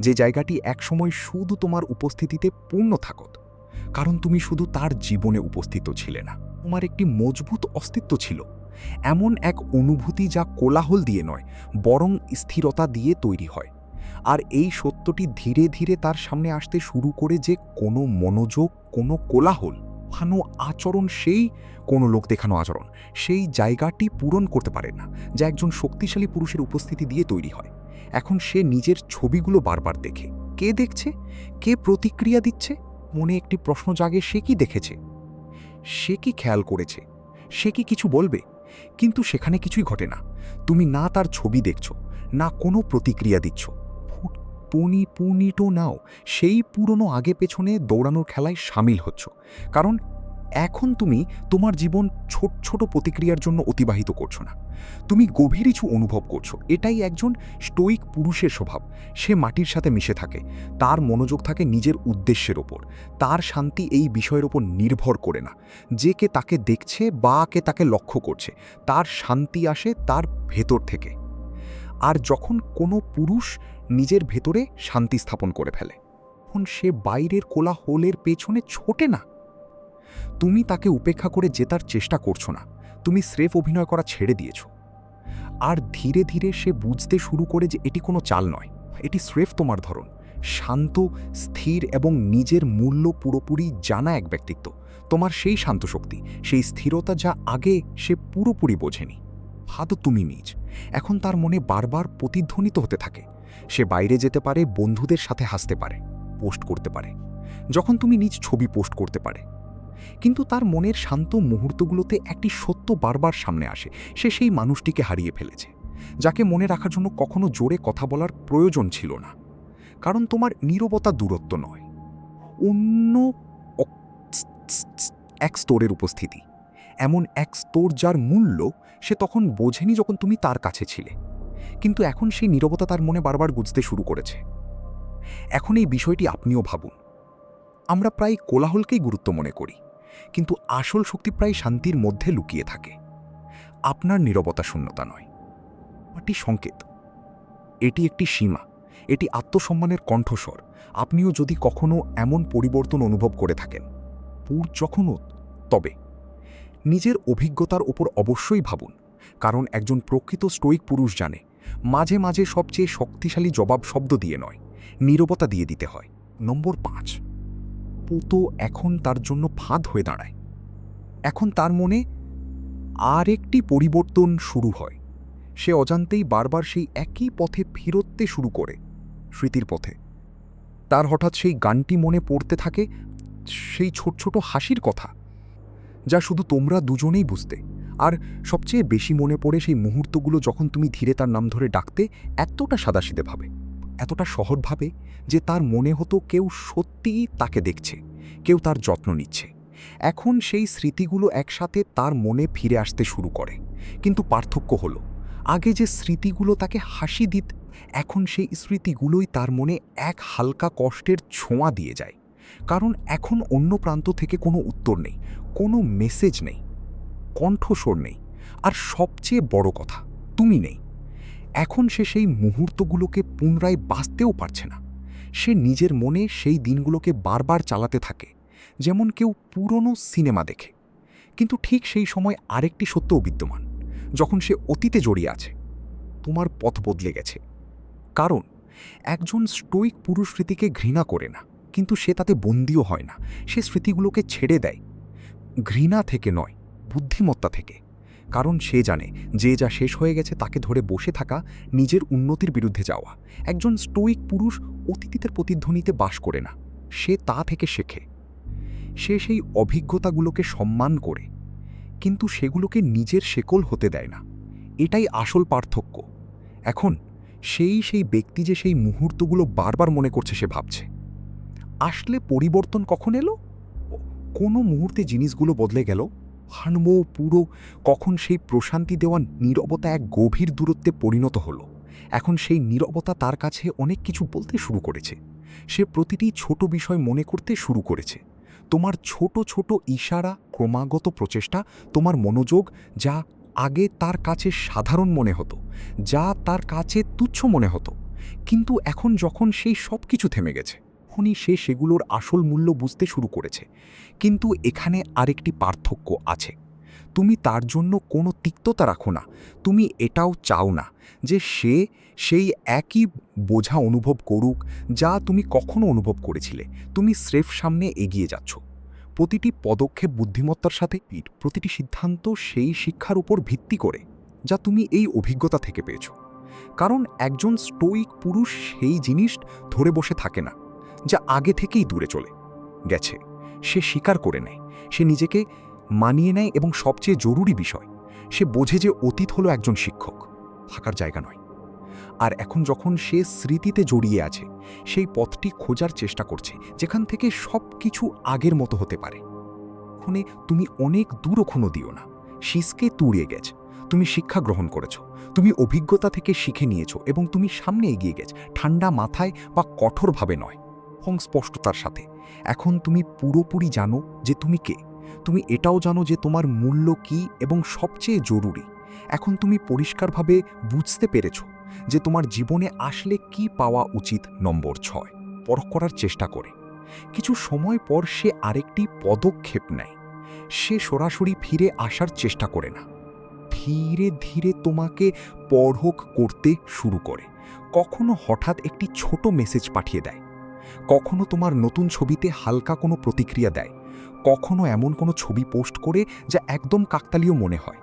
যে জায়গাটি একসময় শুধু তোমার উপস্থিতিতে পূর্ণ থাকত, কারণ তুমি শুধু তার জীবনে উপস্থিত ছিলে না, তোমার একটি মজবুত অস্তিত্ব ছিল, এমন এক অনুভূতি যা কোলাহল দিয়ে নয় বরং স্থিরতা দিয়ে তৈরি হয়। আর এই সত্যটি ধীরে ধীরে তার সামনে আসতে শুরু করে, যে কোনো মনোযোগ, কোনো কোলাহল, দেখানো আচরণ, সেই কোনো লোক দেখানো আচরণ সেই জায়গাটি পূরণ করতে পারে না, যা একজন শক্তিশালী পুরুষের উপস্থিতি দিয়ে তৈরি হয়। এখন সে নিজের ছবিগুলো বারবার দেখে। কে দেখছে? কে প্রতিক্রিয়া দিচ্ছে? মনে একটি প্রশ্ন জাগে, সে কি দেখেছে? সে কি খেয়াল করেছে? সে কি কিছু বলবে? কিন্তু সেখানে কিছুই ঘটে না। তুমি না তার ছবি দেখছ, না কোনো প্রতিক্রিয়া দিচ্ছ, পুনিটো নাও সেই পুরনো আগে পেছনে দৌড়ানোর খেলায় সামিল হচ্ছ। কারণ এখন তুমি তোমার জীবন ছোট ছোট প্রতিক্রিয়ার জন্য অতিবাহিত করছো না, তুমি গভীর কিছু অনুভব করছো। এটাই একজন স্টোইক পুরুষের স্বভাব। সে মাটির সাথে মিশে থাকে, তার মনোযোগ থাকে নিজের উদ্দেশ্যের ওপর, তার শান্তি এই বিষয়ের ওপর নির্ভর করে না যে কে তাকে দেখছে বা কে তাকে লক্ষ্য করছে। তার শান্তি আসে তার ভেতর থেকে। আর যখন কোনো পুরুষ নিজের ভেতরে শান্তি স্থাপন করে ফেলে, তখন সে বাইরের কোলাহলের পেছনে ছোটে না। তুমি তাকে উপেক্ষা করে জেতার চেষ্টা করছো না, তুমি স্রেফ অভিনয় করা ছেড়ে দিয়েছ। আর ধীরে ধীরে সে বুঝতে শুরু করে যে এটি কোনো চাল নয়, এটি স্রেফ তোমার ধরন, শান্ত, স্থির এবং নিজের মূল্য পুরোপুরি জানা এক ব্যক্তিত্ব। তোমার সেই শান্ত শক্তি, সেই স্থিরতা যা আগে সে পুরোপুরি বোঝেনি। তুমি এখন তার মনে বারবার প্রতিধ্বনিত হতে থাকে। সে বাইরে যেতে পারে, বন্ধুদের সাথে হাসতে পারে, পোস্ট করতে পারে, যখন তুমি নিজ ছবি পোস্ট করতে পারে। কিন্তু তার মনের শান্ত মুহূর্তগুলোতে একটি সত্য বারবার সামনে আসে, সে সেই মানুষটিকে হারিয়ে ফেলেছে, যাকে মনে রাখার জন্য কখনো জোরে কথা বলার প্রয়োজন ছিল না। কারণ তোমার নীরবতা দূরত্ব নয়, অন্য এক স্তরের উপস্থিতি, এমন এক স্তর যার মূল্য সে তখন বোঝেনি যখন তুমি তার কাছে ছিলে। কিন্তু এখন সেই নীরবতা তার মনে বারবার গুঁজতে শুরু করেছে। এখন এই বিষয়টি আপনিও ভাবুন। আমরা প্রায় কোলাহলকেই গুরুত্ব মনে করি, কিন্তু আসল শক্তি প্রায় শান্তির মধ্যে লুকিয়ে থাকে। আপনার নীরবতা শূন্যতা নয়, এটি সংকেত, এটি একটি সীমা, এটি আত্মসম্মানের কণ্ঠস্বর। আপনিও যদি কখনো এমন পরিবর্তন অনুভব করে থাকেন, তবে নিজের অভিজ্ঞতার ওপর অবশ্যই ভাবুন। কারণ একজন প্রকৃত স্টোইক পুরুষ জানে, মাঝে মাঝে সবচেয়ে শক্তিশালী জবাব শব্দ দিয়ে নয়, নীরবতা দিয়ে দিতে হয়। নম্বর 5, পোতো এখন তার জন্য ফাঁদ হয়ে দাঁড়ায়। এখন তার মনে আরেকটি পরিবর্তন শুরু হয়। সে অজান্তেই বারবার সেই একই পথে ফিরতে শুরু করে, স্মৃতির পথে। তার হঠাৎ সেই গানটি মনে পড়তে থাকে, সেই ছোট ছোট হাসির কথা যা শুধু তোমরা দুজনেই বুঝতে। আর সবচেয়ে বেশি মনে পড়ে সেই মুহূর্তগুলো যখন তুমি ধীরে তার নাম ধরে ডাকতে, এতটা সাদাসিধেভাবে, এতটা সহজভাবে যে তার মনে হতো কেউ সত্যিই তাকে দেখছে, কেউ তার যত্ন নিচ্ছে। এখন সেই স্মৃতিগুলো একসাথে তার মনে ফিরে আসতে শুরু করে। কিন্তু পার্থক্য হলো, আগে যে স্মৃতিগুলো তাকে হাসি দিত, এখন সেই স্মৃতিগুলোই তার মনে এক হালকা কষ্টের ছোঁয়া দিয়ে যায়। কারণ এখন অন্য প্রান্ত থেকে কোনো উত্তর নেই, কোনো মেসেজ নেই। কণ্ঠস্বর নেই, আর সবচেয়ে বড় কথা, তুমি নেই। এখন সে সেই মুহূর্তগুলোকে পুনরায় বাঁচতেও পারছে না। সে নিজের মনে সেই দিনগুলোকে বারবার চালাতে থাকে, যেমন কেউ পুরনো সিনেমা দেখে। কিন্তু ঠিক সেই সময় আরেকটি সত্যও বিদ্যমান। যখন সে অতীতে জড়িয়ে আছে, তোমার পথ বদলে গেছে। কারণ একজন স্টোইক পুরুষ স্মৃতিকে ঘৃণা করে না, কিন্তু সে তাতে বন্দীও হয় না। সে স্মৃতিগুলোকে ছেড়ে দেয়, ঘৃণা থেকে নয়, বুদ্ধিমত্তা থেকে। কারণ সে জানে যে যা শেষ হয়ে গেছে তাকে ধরে বসে থাকা নিজের উন্নতির বিরুদ্ধে যাওয়া। একজন স্টোইক পুরুষ অতীতের প্রতিধ্বনিতে বাস করে না, সে তা থেকে শেখে। সে সেই অভিজ্ঞতাগুলোকে সম্মান করে, কিন্তু সেগুলোকে নিজের শেকল হতে দেয় না। এটাই আসল পার্থক্য। এখন সেই ব্যক্তি যে সেই মুহূর্তগুলো বারবার মনে করছে, সে ভাবছে, আসলে পরিবর্তন কখন এলো? কোনো মুহূর্তে জিনিসগুলো বদলে গেল? হানমো পুরো কখন সেই প্রশান্তি দেওয়া নীরবতা এক গভীর দূরত্বে পরিণত হলো? এখন সেই নীরবতা তার কাছে অনেক কিছু বলতে শুরু করেছে। সে প্রতিটি ছোট বিষয় মনে করতে শুরু করেছে। তোমার ছোট ছোট ইশারা, ক্রমাগত প্রচেষ্টা, তোমার মনোযোগ, যা আগে তার কাছে সাধারণ মনে হতো, যা তার কাছে তুচ্ছ মনে হতো, কিন্তু এখন যখন সেই সব কিছু থেমে গেছে, তখনই সে সেগুলোর আসল মূল্য বুঝতে শুরু করেছে। কিন্তু এখানে আরেকটি পার্থক্য আছে। তুমি তার জন্য কোনো তিক্ততা রাখো না। তুমি এটাও চাও না যে সে সেই একই বোঝা অনুভব করুক যা তুমি কখনো অনুভব করেছিলে। তুমি স্রেফ সামনে এগিয়ে যাচ্ছ, প্রতিটি পদক্ষেপ বুদ্ধিমত্তার সাথে, প্রতিটি সিদ্ধান্ত সেই শিক্ষার উপর ভিত্তি করে যা তুমি এই অভিজ্ঞতা থেকে পেয়েছ। কারণ একজন স্টোইক পুরুষ সেই জিনিস ধরে বসে থাকে না যা আগে থেকেই দূরে চলে গেছে। সে স্বীকার করে নেয়, সে নিজেকে মানিয়ে নেয়, এবং সবচেয়ে জরুরি বিষয়, সে বোঝে যে অতীত হলো একজন শিক্ষক, থাকার জায়গা নয়। আর এখন যখন সে স্মৃতিতে জড়িয়ে আছে, সেই পথটি খোঁজার চেষ্টা করছে যেখান থেকে সব কিছু আগের মতো হতে পারে। ওখানে তুমি অনেক দূর ওখানো দিও না। শীষকে তুড়িয়ে গেছ, তুমি শিক্ষা গ্রহণ করেছ, তুমি অভিজ্ঞতা থেকে শিখে নিয়েছ, এবং তুমি সামনে এগিয়ে গেছ, ঠান্ডা মাথায় বা কঠোরভাবে নয়, এবং স্পষ্টতার সাথে। এখন তুমি পুরোপুরি জানো যে তুমি কে। তুমি এটাও জানো যে তোমার মূল্য কি, এবং সবচেয়ে জরুরি, এখন তুমি পরিষ্কারভাবে বুঝতে পেরেছ যে তোমার জীবনে আসলে কি পাওয়া উচিত। নম্বর 6, পরখ করার চেষ্টা করে। কিছু সময় পর সে আরেকটি পদক্ষেপ নেয়। সে সরাসরি ফিরে আসার চেষ্টা করে না, ধীরে ধীরে তোমাকে পরখ করতে শুরু করে। কখনো হঠাৎ একটি ছোট মেসেজ পাঠিয়ে দেয়, কখনো তোমার নতুন ছবিতে হালকা কোনো প্রতিক্রিয়া দেয়, কখনো এমন কোনো ছবি পোস্ট করে যা একদম কাকতালীয় মনে হয়।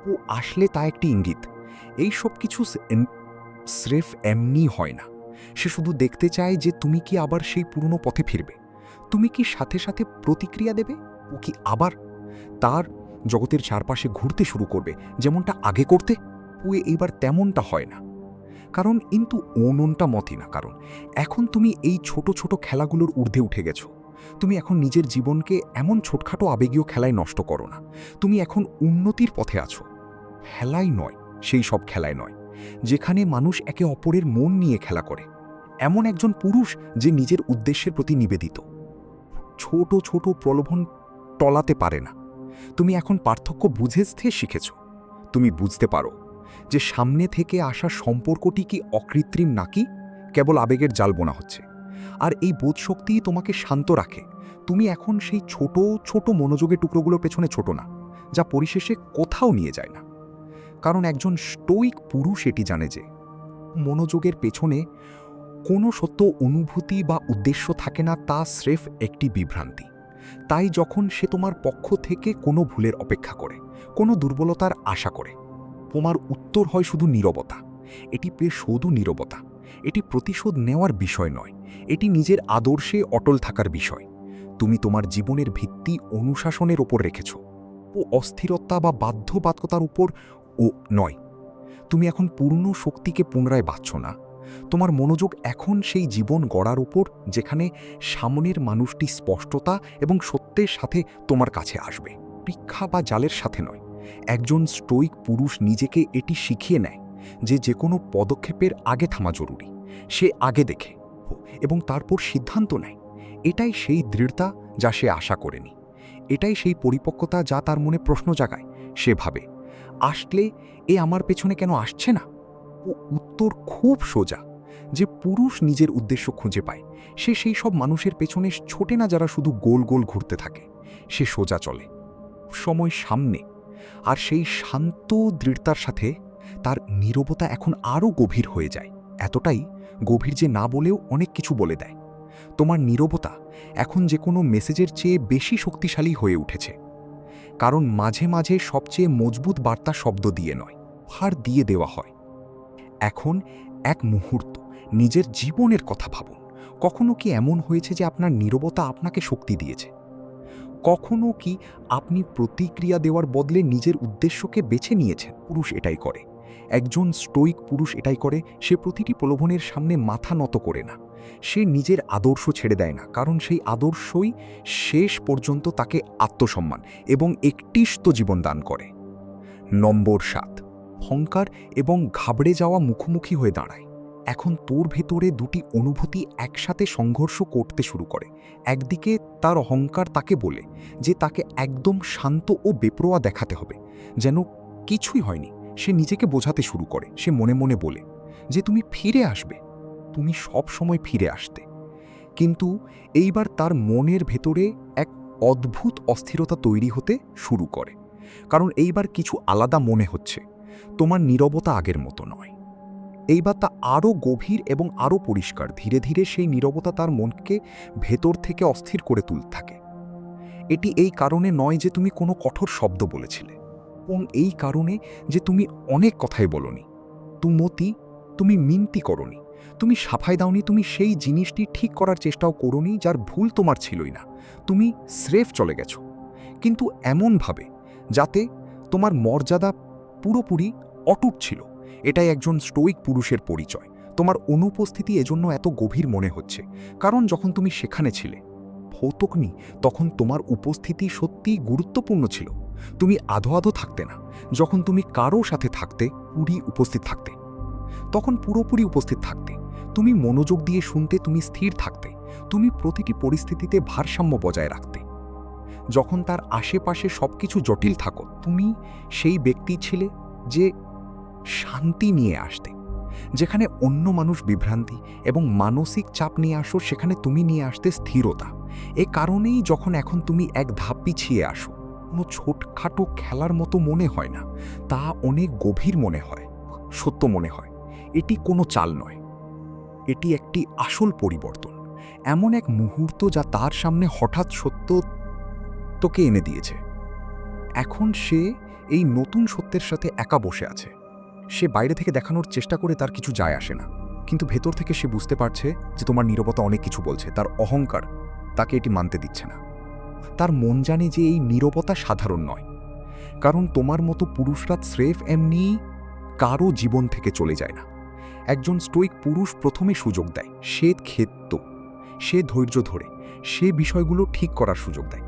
ও আসলে তা একটি ইঙ্গিত। এই সব কিছু স্রেফ এমনি হয় না। সে শুধু দেখতে চায় যে তুমি কি আবার সেই পুরনো পথে ফিরবে। তুমি কি সাথে সাথে প্রতিক্রিয়া দেবে? ও কি আবার তার জগতের চারপাশে ঘুরতে শুরু করবে যেমনটা আগে করতে? ও এইবার তেমনটা হয় না। কারণ কিন্তু অননটা মতই না। কারণ এখন তুমি এই ছোট ছোট খেলাগুলোর ঊর্ধ্বে উঠে গেছো। তুমি এখন নিজের জীবনকে এমন ছোটখাটো আবেগীয় খেলায় নষ্ট করো না। তুমি এখন উন্নতির পথে আছো, খেলায় নয়, সেই সব খেলায় নয় যেখানে মানুষ একে অপরের মন নিয়ে খেলা করে। এমন একজন পুরুষ যে নিজের উদ্দেশ্যের প্রতি নিবেদিত, ছোট ছোট প্রলোভন টলাতে পারে না। তুমি এখন পার্থক্য বুঝতে শিখেছ। তুমি বুঝতে পারো যে সামনে থেকে আসা সম্পর্কটি কি অকৃত্রিম নাকি কেবল আবেগের জাল বোনা হচ্ছে। আর এই বোধশক্তিই তোমাকে শান্ত রাখে। তুমি এখন সেই ছোট ছোট মনোযোগের টুকরোগুলোর পেছনে ছোট না, যা পরিশেষে কোথাও নিয়ে যায় না। কারণ একজন স্টোইক পুরুষ এটি জানে যে মনোযোগের পেছনে কোনো সত্য অনুভূতি বা উদ্দেশ্য থাকে না, তা স্রেফ একটি বিভ্রান্তি। তাই যখন সে তোমার পক্ষ থেকে কোনো ভুলের অপেক্ষা করে, কোনো দুর্বলতার আশা করে, তোমার উত্তর হয় শুধু নীরবতা। এটি শুধু নীরবতা। এটি প্রতিশোধ নেওয়ার বিষয় নয়, এটি নিজের আদর্শে অটল থাকার বিষয়। তুমি তোমার জীবনের ভিত্তি অনুশাসনের ওপর রেখেছ, ও অস্থিরতা বা বাধ্যবাধকতার উপর নয়। তুমি এখন পূর্ণ শক্তিকে পুনরায় বাঁচছ না। তোমার মনোযোগ এখন সেই জীবন গড়ার উপর যেখানে সামনের মানুষটি স্পষ্টতা এবং সত্যের সাথে তোমার কাছে আসবে, পরীক্ষা বা জালের সাথে নয়। একজন স্টোইক পুরুষ নিজেকে এটি শিখিয়ে নেয় যে যে কোনো পদক্ষেপের আগে থামা জরুরি। সে আগে দেখে এবং তারপর সিদ্ধান্ত নেয়। এটাই সেই দৃঢ়তা যা সে আশা করেনি। এটাই সেই পরিপক্কতা যা তার মনে প্রশ্ন জাগায়। সে ভাবে, আসলে এ আমার পেছনে কেন আসছে না? ও উত্তর খুব সোজা, যে পুরুষ নিজের উদ্দেশ্য খুঁজে পায় সে সেই সব মানুষের পেছনে ছোটে না যারা শুধু গোল গোল ঘুরতে থাকে। সে সোজা চলে, সময় সামনে। আর সেই শান্ত দৃঢ়তার সাথে তার নীরবতা এখন আরও গভীর হয়ে যায়, এতটাই গভীর যে না বলেও অনেক কিছু বলে দেয়। তোমার নীরবতা এখন যে কোনো মেসেজের চেয়ে বেশি শক্তিশালী হয়ে উঠেছে, কারণ মাঝে মাঝে সবচেয়ে মজবুত বার্তা শব্দ দিয়ে নয়, হার দিয়ে দেওয়া হয়। এখন এক মুহূর্ত নিজের জীবনের কথা ভাবুন। কখনো কি এমন হয়েছে যে আপনার নীরবতা আপনাকে শক্তি দিয়েছে? কখনো কি আপনি প্রতিক্রিয়া দেওয়ার বদলে নিজের উদ্দেশ্যকে বেছে নিয়েছেন? পুরুষ এটাই করে, একজন স্টোইক পুরুষ এটাই করে। সে প্রতিটি প্রলোভনের সামনে মাথা নত করে না, সে নিজের আদর্শ ছেড়ে দেয় না, কারণ সেই আদর্শই শেষ পর্যন্ত তাকে আত্মসম্মান এবং একটিষ্ট জীবন দান করে। নম্বর 7, অহংকার এবং ঘাবড়ে যাওয়া মুখোমুখি হয়ে দাঁড়ায়। এখন তোর ভেতরে দুটি অনুভূতি একসাথে সংঘর্ষ করতে শুরু করে। একদিকে তার অহংকার তাকে বলে যে তাকে একদম শান্ত ও বেপরোয়া দেখাতে হবে, যেন কিছুই হয়নি। সে নিজেকে বোঝাতে শুরু করে, সে মনে মনে বলে যে তুমি ফিরে আসবে, তুমি সব সময় ফিরে আসতে। কিন্তু এইবার তার মনের ভেতরে এক অদ্ভুত অস্থিরতা তৈরি হতে শুরু করে, কারণ এইবার কিছু আলাদা মনে হচ্ছে। তোমার নীরবতা আগের মতো নয়, এইবার তা আরও গভীর এবং আরও পরিষ্কার। ধীরে ধীরে সেই নীরবতা তার মনকে ভেতর থেকে অস্থির করে তুলতে থাকে। এটি এই কারণে নয় যে তুমি কোনো কঠোর শব্দ বলেছিলে, এবং এই কারণে যে তুমি অনেক কথাই বলনি। তুমি মিনতি করনি, তুমি সাফাই দাওনি, তুমি সেই জিনিসটি ঠিক করার চেষ্টাও করনি যার ভুল তোমার ছিলই না। তুমি স্রেফ চলে গেছো, কিন্তু এমনভাবে যাতে তোমার মর্যাদা পুরোপুরি অটুট ছিল। এটাই একজন স্টোইক পুরুষের পরিচয়। তোমার অনুপস্থিতি এজন্য এত গভীর মনে হচ্ছে, কারণ যখন তুমি সেখানে ছিলে ভৌতকনি, তখন তোমার উপস্থিতি সত্যিই গুরুত্বপূর্ণ ছিল। তুমি আধো আধো থাকতে না, যখন তুমি কারো সাথে থাকতে উপস্থিত থাকতে, তখন পুরোপুরি উপস্থিত থাকতে। তুমি মনোযোগ দিয়ে শুনতে, তুমি স্থির থাকতে, তুমি প্রতিটি পরিস্থিতিতে ভারসাম্য বজায় রাখতে। যখন তার আশেপাশে সবকিছু জটিল থাকো, তুমি সেই ব্যক্তি ছিলে যে শান্তি নিয়ে আসতে। যেখানে অন্য মানুষ বিভ্রান্তি এবং মানসিক চাপ নিয়ে আসো, সেখানে তুমি নিয়ে আসতে স্থিরতা। এ কারণেই যখন এখন তুমি এক ধাপ পিছিয়ে আসো, কোনো ছোটখাটো খেলার মতো মনে হয় না, তা অনেক গভীর মনে হয়, সত্য মনে হয়। এটি কোনো চাল নয়, এটি একটি আসল পরিবর্তন, এমন এক মুহূর্ত যা তার সামনে হঠাৎ সত্য তোকে এনে দিয়েছে। এখন সে এই নতুন সত্যের সাথে একা বসে আছে। সে বাইরে থেকে দেখানোর চেষ্টা করে তার কিছু যায় আসে না, কিন্তু ভেতর থেকে সে বুঝতে পারছে যে তোমার নীরবতা অনেক কিছু বলছে। তার অহংকার তাকে এটি মানতে দিচ্ছে না। তার মন জানে যে এই নীরবতা সাধারণ নয়, কারণ তোমার মতো পুরুষরা স্রেফ এমনি কারো জীবন থেকে চলে যায় না। একজন স্টোইক পুরুষ প্রথমে সুযোগ দেয়, সে ক্ষেত্র, সে ধৈর্য ধরে, সে বিষয়গুলো ঠিক করার সুযোগ দেয়।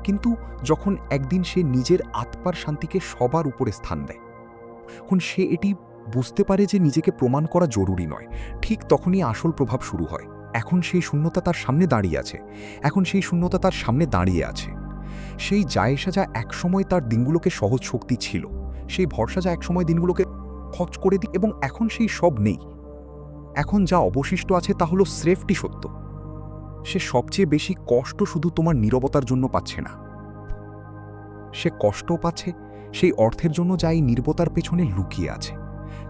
কিন্তু যখন একদিন সে নিজের আত্মার শান্তিকে সবার উপরে স্থান দেয়, এখন সে এটি বুঝতে পারে যে নিজেকে প্রমাণ করা জরুরি নয়, ঠিক তখনই আসল প্রভাব শুরু হয়। এখন সেই শূন্যতা তার সামনে দাঁড়িয়ে আছে, সেই জায়েশা যা একসময় তার দিনগুলোকে সহজ শক্তি ছিল, সেই ভরসা যা একসময় দিনগুলোকে খচ করে দিক, এবং এখন সেই সব নেই। এখন যা অবশিষ্ট আছে তা হলো স্রেফটি সত্য। সে সবচেয়ে বেশি কষ্ট শুধু তোমার নীরবতার জন্য পাচ্ছে না, সে কষ্ট পাচ্ছে সেই অর্থের জন্য যা এই নীরবতার পেছনে লুকিয়ে আছে।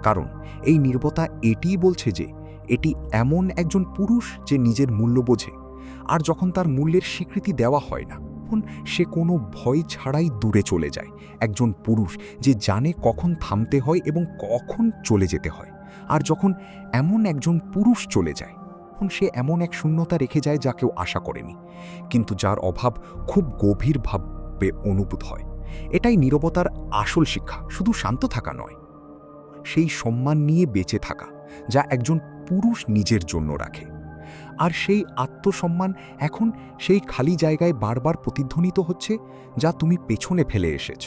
কারণ এই নীরবতা এটিই বলছে যে এটি এমন একজন পুরুষ যে নিজের মূল্য বোঝে, আর যখন তার মূল্যের স্বীকৃতি দেওয়া হয় না, তখন সে কোনো ভয় ছাড়াই দূরে চলে যায়। একজন পুরুষ যে জানে কখন থামতে হয় এবং কখন চলে যেতে হয়। আর যখন এমন একজন পুরুষ চলে যায়, তখন সে এমন এক শূন্যতা রেখে যায় যা কেউ আশা করেনি, কিন্তু যার অভাব খুব গভীরভাবে অনুভূত হয়। এটাই নীরবতার আসল শিক্ষা, শুধু শান্ত থাকা নয়, সেই সম্মান নিয়ে বেঁচে থাকা যা একজন পুরুষ নিজের জন্য রাখে। আর সেই আত্মসম্মান এখন সেই খালি জায়গায় বারবার প্রতিধ্বনিত হচ্ছে যা তুমি পেছনে ফেলে এসেছ।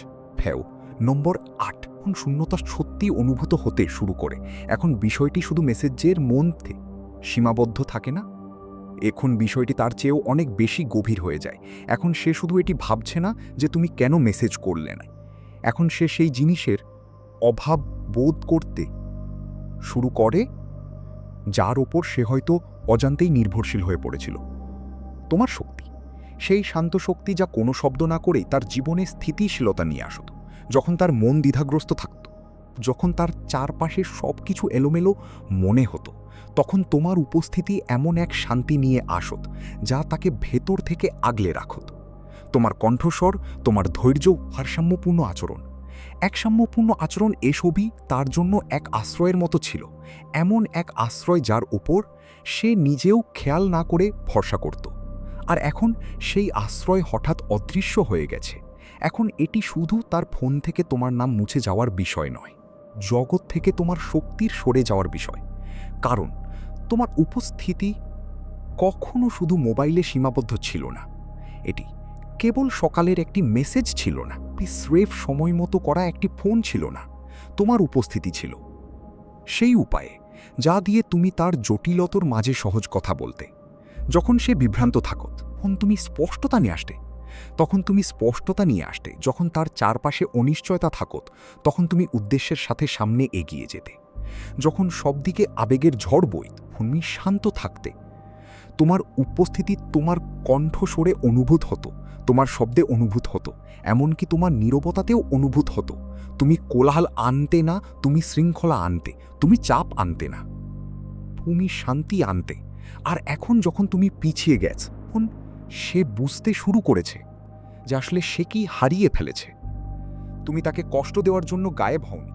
নম্বর 8, এখন শূন্যতা সত্যি অনুভূত হতে শুরু করে। এখন বিষয়টি শুধু মেসেজের মধ্যে সীমাবদ্ধ থাকে না, এখন বিষয়টি তার চেয়েও অনেক বেশি গভীর হয়ে যায়। এখন সে শুধু এটি ভাবছে না যে তুমি কেন মেসেজ করলে না, এখন সে সেই জিনিসের অভাব বোধ করতে শুরু করে যার ওপর সে হয়তো অজান্তেই নির্ভরশীল হয়ে পড়েছিল। তোমার শক্তি, সেই শান্ত শক্তি যা কোনো শব্দ না করেই তার জীবনে স্থিতিশীলতা নিয়ে আসত। যখন তার মন দ্বিধাগ্রস্ত থাকত, যখন তার চারপাশের সব কিছু এলোমেলো মনে হতো, তখন তোমার উপস্থিতি এমন এক শান্তি নিয়ে আসত যা তাকে ভেতর থেকে আগলে রাখত। তোমার কণ্ঠস্বর, তোমার ধৈর্য, ভারসাম্যপূর্ণ আচরণ, একসাম্যপূর্ণ আচরণ এসবই তার জন্য এক আশ্রয়ের মতো ছিল। এমন এক আশ্রয় যার উপর সে নিজেও খেয়াল না করে ভরসা করত। আর এখন সেই আশ্রয় হঠাৎ অদৃশ্য হয়ে গেছে। এখন এটি শুধু তার ফোন থেকে তোমার নাম মুছে যাওয়ার বিষয় নয়, জগৎ থেকে তোমার শক্তির সরে যাওয়ার বিষয়। কারণ তোমার উপস্থিতি কখনো শুধু মোবাইলে সীমাবদ্ধ ছিল না। এটি কেবল সকালের একটি মেসেজ ছিল না, স্রেফ সময় মতো করা একটি ফোন ছিল না। তোমার উপস্থিতি ছিল সেই উপায়ে যা দিয়ে তুমি তার জটিলতার মাঝে সহজ কথা বলতে। যখন সে বিভ্রান্ত থাকত, তখন তুমি স্পষ্টতা নিয়ে আসতে। যখন তার চারপাশে অনিশ্চয়তা থাকত, তখন তুমি উদ্দেশ্যের সাথে সামনে এগিয়ে যেতে। যখন সবদিকে আবেগের ঝড় বইত, তুমি শান্ত থাকতে। তোমার উপস্থিতি তোমার কণ্ঠস্বরে অনুভূত হতো, তোমার শব্দে অনুভূত হতো, এমনকি তোমার নীরবতাতেও অনুভূত হতো। তুমি কোলাহল আনতে না, তুমি শৃঙ্খলা আনতে, তুমি চাপ আনতে না, তুমি শান্তি আনতে। আর এখন যখন তুমি পিছিয়ে গেছ, তখন সে বুঝতে শুরু করেছে যে আসলে সে কি হারিয়ে ফেলেছে। তুমি তাকে কষ্ট দেওয়ার জন্য গায়েব হওনি,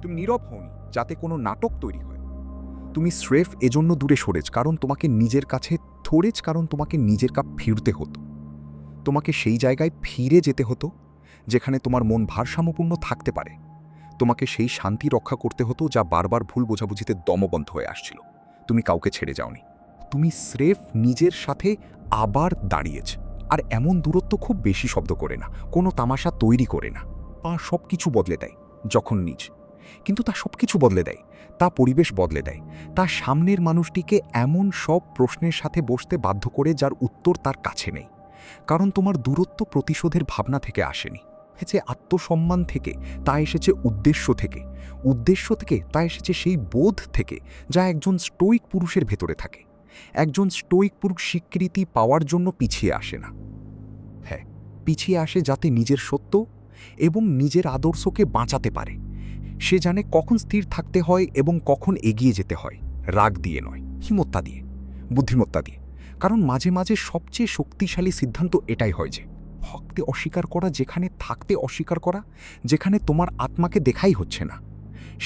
তুমি নীরব হওনি যাতে কোনো নাটক তৈরি হয়। তুমি স্রেফ এজন্য দূরে সরেছ কারণ তোমাকে নিজের কাছে ধরেছ, কারণ তোমাকে নিজের কাপ ফিরতে হতো। তোমাকে সেই জায়গায় ফিরে যেতে হতো যেখানে তোমার মন ভারসাম্যপূর্ণ থাকতে পারে। তোমাকে সেই শান্তি রক্ষা করতে হতো যা বারবার ভুল বোঝাবুঝিতে দমবন্ধ হয়ে আসছিল। তুমি কাউকে ছেড়ে যাওনি, তুমি স্রেফ নিজের সাথে আবার দাঁড়িয়েছ। আর এমন দূরত্ব খুব বেশি শব্দ করে না, কোনো তামাশা তৈরি করে না। সব কিছু বদলে দেয় যখন নিজ, কিন্তু তা সব কিছু বদলে দেয়, তা পরিবেশ বদলে দেয়। তা সামনের মানুষটিকে এমন সব প্রশ্নের সাথে বসতে বাধ্য করে যার উত্তর তার কাছে নেই। কারণ তোমার দূরত্ব প্রতিশোধের ভাবনা থেকে আসেনি, এসেছে আত্মসম্মান থেকে, তা এসেছে উদ্দেশ্য থেকে তা এসেছে সেই বোধ থেকে যা একজন স্টোইক পুরুষের ভেতরে থাকে। একজন স্টোইক পুরুষ স্বীকৃতি পাওয়ার জন্য পিছিয়ে আসে না, হ্যাঁ, পিছিয়ে আসে যাতে নিজের সত্য এবং নিজের আদর্শকে বাঁচাতে পারে। সে জানে কখন স্থির থাকতে হয় এবং কখন এগিয়ে যেতে হয়, রাগ দিয়ে নয়, হিমত্তা দিয়ে, বুদ্ধিমত্তা দিয়ে। কারণ মাঝে মাঝে সবচেয়ে শক্তিশালী সিদ্ধান্ত এটাই হয় যে থাকতে অস্বীকার করা, যেখানে থাকতে অস্বীকার করা, যেখানে তোমার আত্মাকে দেখাই হচ্ছে না।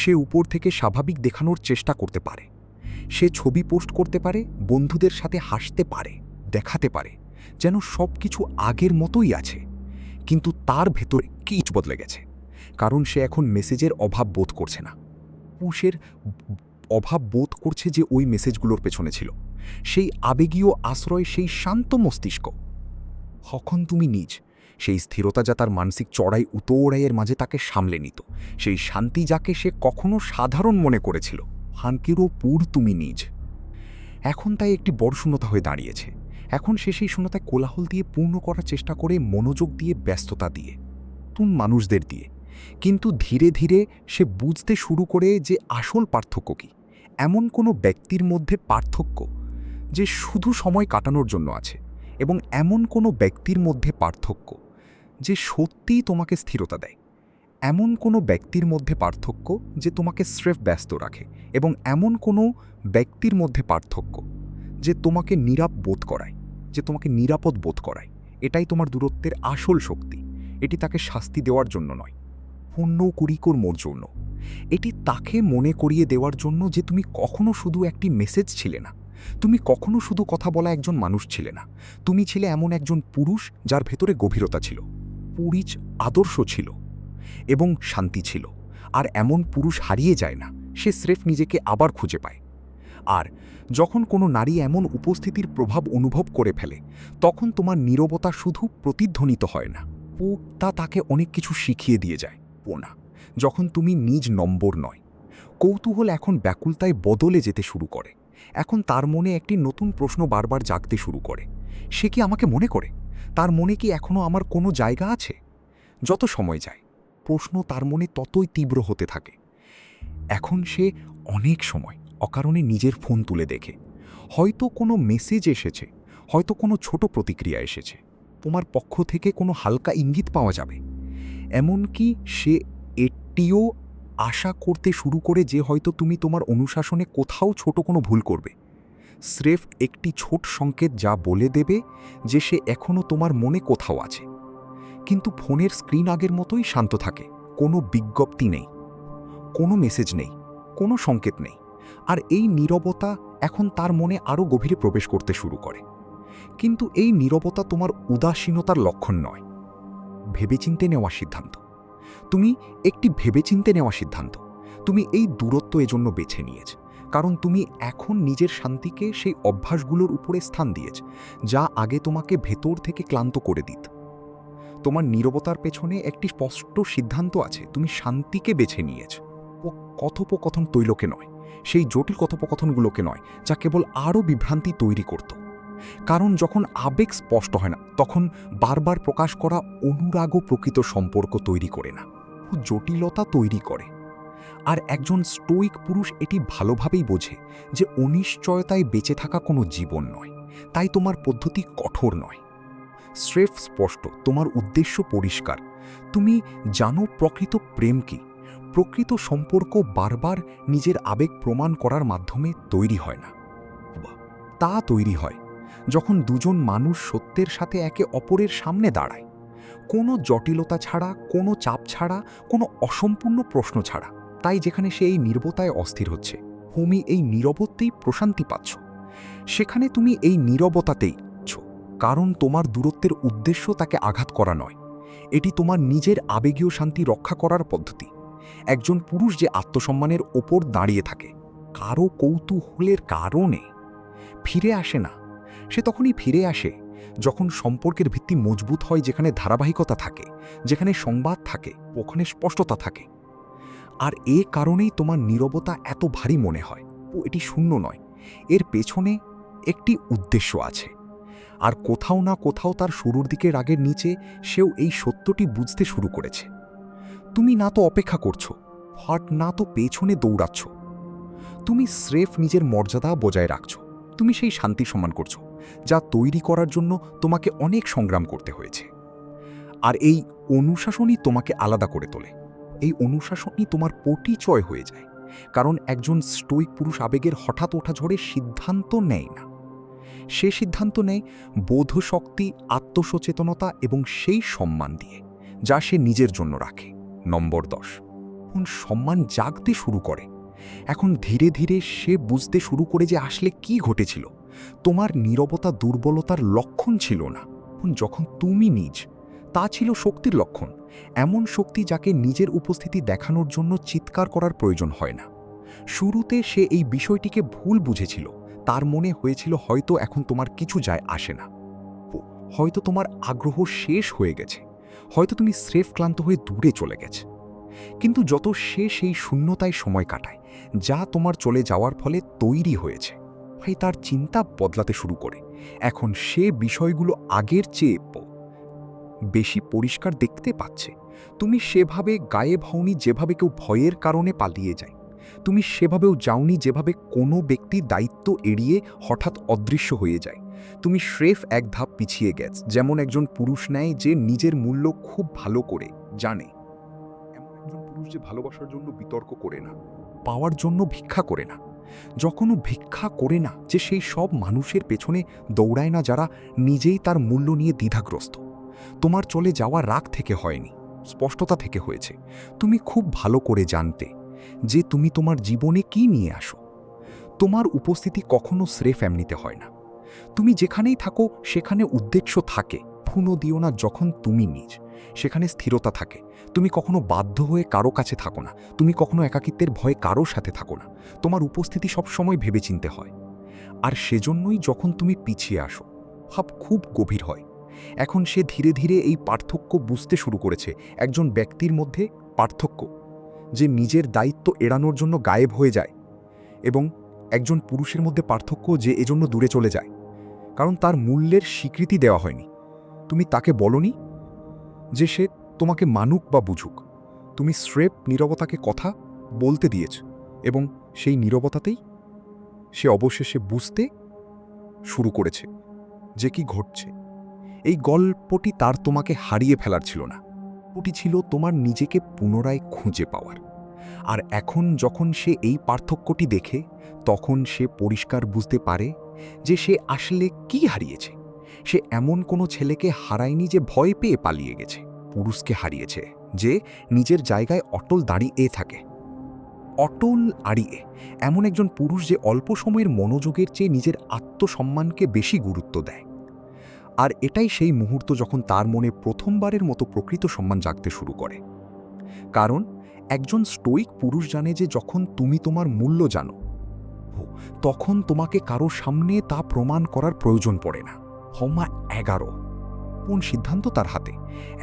সে উপর থেকে স্বাভাবিক দেখানোর চেষ্টা করতে পারে, সে ছবি পোস্ট করতে পারে, বন্ধুদের সাথে হাসতে পারে, দেখাতে পারে যেন সব কিছু আগের মতোই আছে, কিন্তু তার ভেতরে কিছু বদলে গেছে। কারণ সে এখন মেসেজের অভাব বোধ করছে না, পুষের অভাব বোধ করছে যে ওই মেসেজগুলোর পেছনে ছিল সেই আবেগীয় আশ্রয়, সেই শান্ত মস্তিষ্ক। কখন তুমি নিজ, সেই স্থিরতা যা তার মানসিক চড়াই উতোড়াইয়ের মাঝে তাকে সামলে নিত, সেই শান্তি যাকে সে কখনো সাধারণ মনে করেছিল, হানকেরও পুর তুমি নিজ। এখন তাই একটি বড় শূন্যতা হয়ে দাঁড়িয়েছে। এখন সে সেই শূন্যতায় কোলাহল দিয়ে পূর্ণ করার চেষ্টা করে, মনোযোগ দিয়ে, ব্যস্ততা দিয়ে, নতুন মানুষদের দিয়ে। কিন্তু ধীরে ধীরে সে বুঝতে শুরু করে যে আসল পার্থক্য কী। এমন কোনো ব্যক্তির মধ্যে পার্থক্য যে শুধু সময় কাটানোর জন্য আছে, এবং এমন কোনো ব্যক্তির মধ্যে পার্থক্য যে সত্যিই তোমাকে স্থিরতা দেয়। এমন কোনো ব্যক্তির মধ্যে পার্থক্য যে তোমাকে স্রেফ ব্যস্ত রাখে, এবং এমন কোনো ব্যক্তির মধ্যে পার্থক্য যে তোমাকে নিরাপদ বোধ করায়। এটাই তোমার দূরত্বের আসল শক্তি। এটি তাকে শাস্তি দেওয়ার জন্য নয়, পূর্ণ মোর জন্য। এটি তাকে মনে করিয়ে দেওয়ার জন্য যে তুমি কখনো শুধু একটি মেসেজ ছিলে না, তুমি কখনো শুধু কথা বলা একজন মানুষ ছিলে না। তুমি ছিলে এমন একজন পুরুষ যার ভেতরে গভীরতা ছিল, পরিচ আদর্শ ছিল এবং শান্তি ছিল। আর এমন পুরুষ হারিয়ে যায় না, সে স্রেফ নিজেকে আবার খুঁজে পায়। আর যখন কোনো নারী এমন উপস্থিতির প্রভাব অনুভব করে ফেলে, তখন তোমার নীরবতা শুধু প্রতিধ্বনিত হয় না, তা তাকে অনেক কিছু শিখিয়ে দিয়ে যায়। পোনা যখন তুমি নিজ নম্বর নয়, কৌতূহল এখন ব্যাকুলতায় বদলে যেতে শুরু করে। এখন তার মনে একটি নতুন প্রশ্ন বারবার জাগতে শুরু করে, সে কি আমাকে মনে করে? তার মনে কি এখনও আমার কোনো জায়গা আছে? যত সময় যায়, প্রশ্ন তার মনে ততই তীব্র হতে থাকে। এখন সে অনেক সময় অকারণে নিজের ফোন তুলে দেখে। হয়তো কোনো মেসেজ এসেছে, হয়তো কোনো ছোট প্রতিক্রিয়া এসেছে, তোমার পক্ষ থেকে কোনো হালকা ইঙ্গিত পাওয়া যাবে। এমনকি সে এটিও আশা করতে শুরু করে যে হয়তো তুমি তোমার অনুশাসনে কোথাও ছোট কোনো ভুল করবে। স্রেফ একটি ছোট সংকেত যা বলে দেবে যে সে এখনও তোমার মনে কোথাও আছে। কিন্তু ফোনের স্ক্রিন আগের মতোই শান্ত থাকে, কোনো বিজ্ঞপ্তি নেই, কোনো মেসেজ নেই, কোনো সংকেত নেই। আর এই নীরবতা এখন তার মনে আরও গভীরে প্রবেশ করতে শুরু করে। কিন্তু এই নীরবতা তোমার উদাসীনতার লক্ষণ নয়, ভেবেচিন্তে নেওয়া সিদ্ধান্ত। তুমি একটি ভেবেচিন্তে নেওয়া সিদ্ধান্ত। তুমি এই দূরত্ব এজন্য বেছে নিয়েছ কারণ তুমি এখন নিজের শান্তিকে সেই অভ্যাসগুলোর উপরে স্থান দিয়েছ যা আগে তোমাকে ভেতর থেকে ক্লান্ত করে দিত। তোমার নীরবতার পেছনে একটি স্পষ্ট সিদ্ধান্ত আছে, তুমি শান্তিকে বেছে নিয়েছ। কথোপকথন তৈলকে নয়, সেই জটিল কথোপকথনগুলোকে নয় যা কেবল আরও বিভ্রান্তি তৈরি করত। কারণ যখন আবেগ স্পষ্ট হয় না, তখন বারবার প্রকাশ করা অনুরাগও প্রকৃত সম্পর্ক তৈরি করে না, জটিলতা তৈরি করে। আর একজন স্টোইক পুরুষ এটি ভালোভাবেই বোঝে যে অনিশ্চয়তায় বেঁচে থাকা কোনো জীবন নয়। তাই তোমার পদ্ধতি কঠোর নয়, স্রেফ স্পষ্ট, তোমার উদ্দেশ্য পরিষ্কার। তুমি জানো প্রকৃত প্রেম কি। প্রকৃত সম্পর্ক বারবার নিজের আবেগ প্রমাণ করার মাধ্যমে তৈরি হয় না, তা তৈরি হয় যখন দুজন মানুষ সত্যের সাথে একে অপরের সামনে দাঁড়ায়, কোনো জটিলতা ছাড়া, কোনো চাপ ছাড়া, কোনো অসম্পূর্ণ প্রশ্ন ছাড়া। তাই যেখানে সে এই নীরবতায় অস্থির হচ্ছে, তুমি এই নীরবতেই প্রশান্তি পাচ্ছ। সেখানে তুমি এই নীরবতাতেই কারণ তোমার দূরত্বের উদ্দেশ্য তাকে আঘাত করা নয়, এটি তোমার নিজের আবেগীয় শান্তি রক্ষা করার পদ্ধতি। একজন পুরুষ যে আত্মসম্মানের ওপর দাঁড়িয়ে থাকে, কারো কৌতূহলের কারণে ফিরে আসে না। সে তখনই ফিরে আসে যখন সম্পর্কের ভিত্তি মজবুত হয়, যেখানে ধারাবাহিকতা থাকে, যেখানে সংবাদ থাকে, ওখানে স্পষ্টতা থাকে। আর এ কারণেই তোমার নীরবতা এত ভারী মনে হয়। এটি শূন্য নয়, এর পেছনে একটি উদ্দেশ্য আছে। আর কোথাও না কোথাও তার শুরুর দিকে রাগের নিচে সেও এই সত্যটি বুঝতে শুরু করেছে। তুমি না তো অপেক্ষা করছো, না তো পেছনে দৌড়াচ্ছ, তুমি স্রেফ নিজের মর্যাদা বজায় রাখছো। তুমি সেই শান্তি সম্মান করছো যা তৈরি করার জন্য তোমাকে অনেক সংগ্রাম করতে হয়েছে। আর এই অনুশাসনই তোমাকে আলাদা করে তোলে। এই অনুশাসনই তোমার পরিচয় হয়ে যায়। কারণ একজন স্টোইক পুরুষ আবেগের হঠাৎ ওঠা ঝড়ে সিদ্ধান্ত নেয় না, সে সিদ্ধান্ত নেয় বোধশক্তি, আত্মসচেতনতা এবং সেই সম্মান দিয়ে যা সে নিজের জন্য রাখে। নম্বর 10, এখন সম্মান জাগতে শুরু করে। এখন ধীরে ধীরে সে বুঝতে শুরু করে যে আসলে কি ঘটেছিল। তোমার নীরবতা দুর্বলতার লক্ষণ ছিল না, যখন তুমি নিজ, তা ছিল শক্তির লক্ষণ। এমন শক্তি যাকে নিজের উপস্থিতি দেখানোর জন্য চিৎকার করার প্রয়োজন হয় না। শুরুতে সে এই বিষয়টিকে ভুল বুঝেছিল। তার মনে হয়েছিল হয়তো এখন তোমার কিছু যায় আসে না, হয়তো তোমার আগ্রহ শেষ হয়ে গেছে, হয়তো তুমি স্রেফ ক্লান্ত হয়ে দূরে চলে গেছে। কিন্তু যত সে সেই শূন্যতায় সময় কাটায় যা তোমার চলে যাওয়ার ফলে তৈরি হয়েছে, ভাই তার চিন্তা বদলাতে শুরু করে। এখন সে বিষয়গুলো আগের চেয়ে বেশি পরিষ্কার দেখতে পাচ্ছে। তুমি সেভাবে গায়েব হওনি যেভাবে কেউ ভয়ের কারণে পালিয়ে যায়। তুমি সেভাবেও যাওনি যেভাবে কোনো ব্যক্তি দায়িত্ব এড়িয়ে হঠাৎ অদৃশ্য হয়ে যায়। তুমি স্রেফ এক ধাপ পিছিয়ে গেছ, যেমন একজন পুরুষ নেয় যে নিজের মূল্য খুব ভালো করে জানে। এমন একজন পুরুষ যে ভালোবাসার জন্য বিতর্ক করে না, পাওয়ার জন্য ভিক্ষা করে না, যখনও ভিক্ষা করে না, যে সেই সব মানুষের পেছনে দৌড়ায় না যারা নিজেই তার মূল্য নিয়ে দ্বিধাগ্রস্ত। তোমার চলে যাওয়া রাগ থেকে হয়নি, স্পষ্টতা থেকে হয়েছে। তুমি খুব ভালো করে জানতে যে তুমি তোমার জীবনে কি নিয়ে আসো। তোমার উপস্থিতি কখনো স্রেফ এমনিতে হয় না। তুমি যেখানেই থাকো সেখানে উদ্দেশ্য থাকে। ফুনো দিও না যখন তুমি নিজ, সেখানে স্থিরতা থাকে। তুমি কখনো বাধ্য হয়ে কারো কাছে থাকো না, তুমি কখনো একাকিত্বের ভয়ে কারোর সাথে থাকো না। তোমার উপস্থিতি সবসময় ভেবেচিন্তে হয়। আর সেজন্যই যখন তুমি পিছিয়ে আসো, ভাব খুব গভীর হয়। এখন সে ধীরে ধীরে এই পার্থক্য বুঝতে শুরু করেছে। একজন ব্যক্তির মধ্যে পার্থক্য যে নিজের দায়িত্ব এড়ানোর জন্য গায়েব হয়ে যায়, এবং একজন পুরুষের মধ্যে পার্থক্য যে এজন্য দূরে চলে যায় কারণ তার মূল্যের স্বীকৃতি দেওয়া হয়নি। তুমি তাকে বলনি যে সে তোমাকে মানুক বা বুঝুক, তুমি স্রেফ নীরবতাকে কথা বলতে দিয়েছ, এবং সেই নীরবতাতেই সে অবশেষে বুঝতে শুরু করেছে যে কি ঘটছে। এই গল্পটি তার তোমাকে হারিয়ে ফেলার ছিল না, ওটি ছিল তোমার নিজেকে পুনরায় খুঁজে পাওয়ার। আর এখন যখন সে এই পার্থক্যটি দেখে, তখন সে পরিষ্কার বুঝতে পারে যে সে আসলে কি হারিয়েছে। সে এমন কোনো ছেলেকে হারায়নি যে ভয় পেয়ে পালিয়ে গেছে, পুরুষকে হারিয়েছে যে নিজের জায়গায় অটল দাঁড়িয়ে থাকে। অটল আড়িয়ে এমন একজন পুরুষ যে অল্প সময়ের মনোযোগের চেয়ে নিজের আত্মসম্মানকে বেশি গুরুত্ব দেয়। আর এটাই সেই মুহূর্ত যখন তার মনে প্রথমবারের মতো প্রকৃত সম্মান জাগতে শুরু করে। কারণ একজন স্টোইক পুরুষ জানে যে যখন তুমি তোমার মূল্য জানো, তখন তোমাকে কারো সামনে তা প্রমাণ করার প্রয়োজন পড়ে না। হমা 11 কোন সিদ্ধান্ত তার হাতে।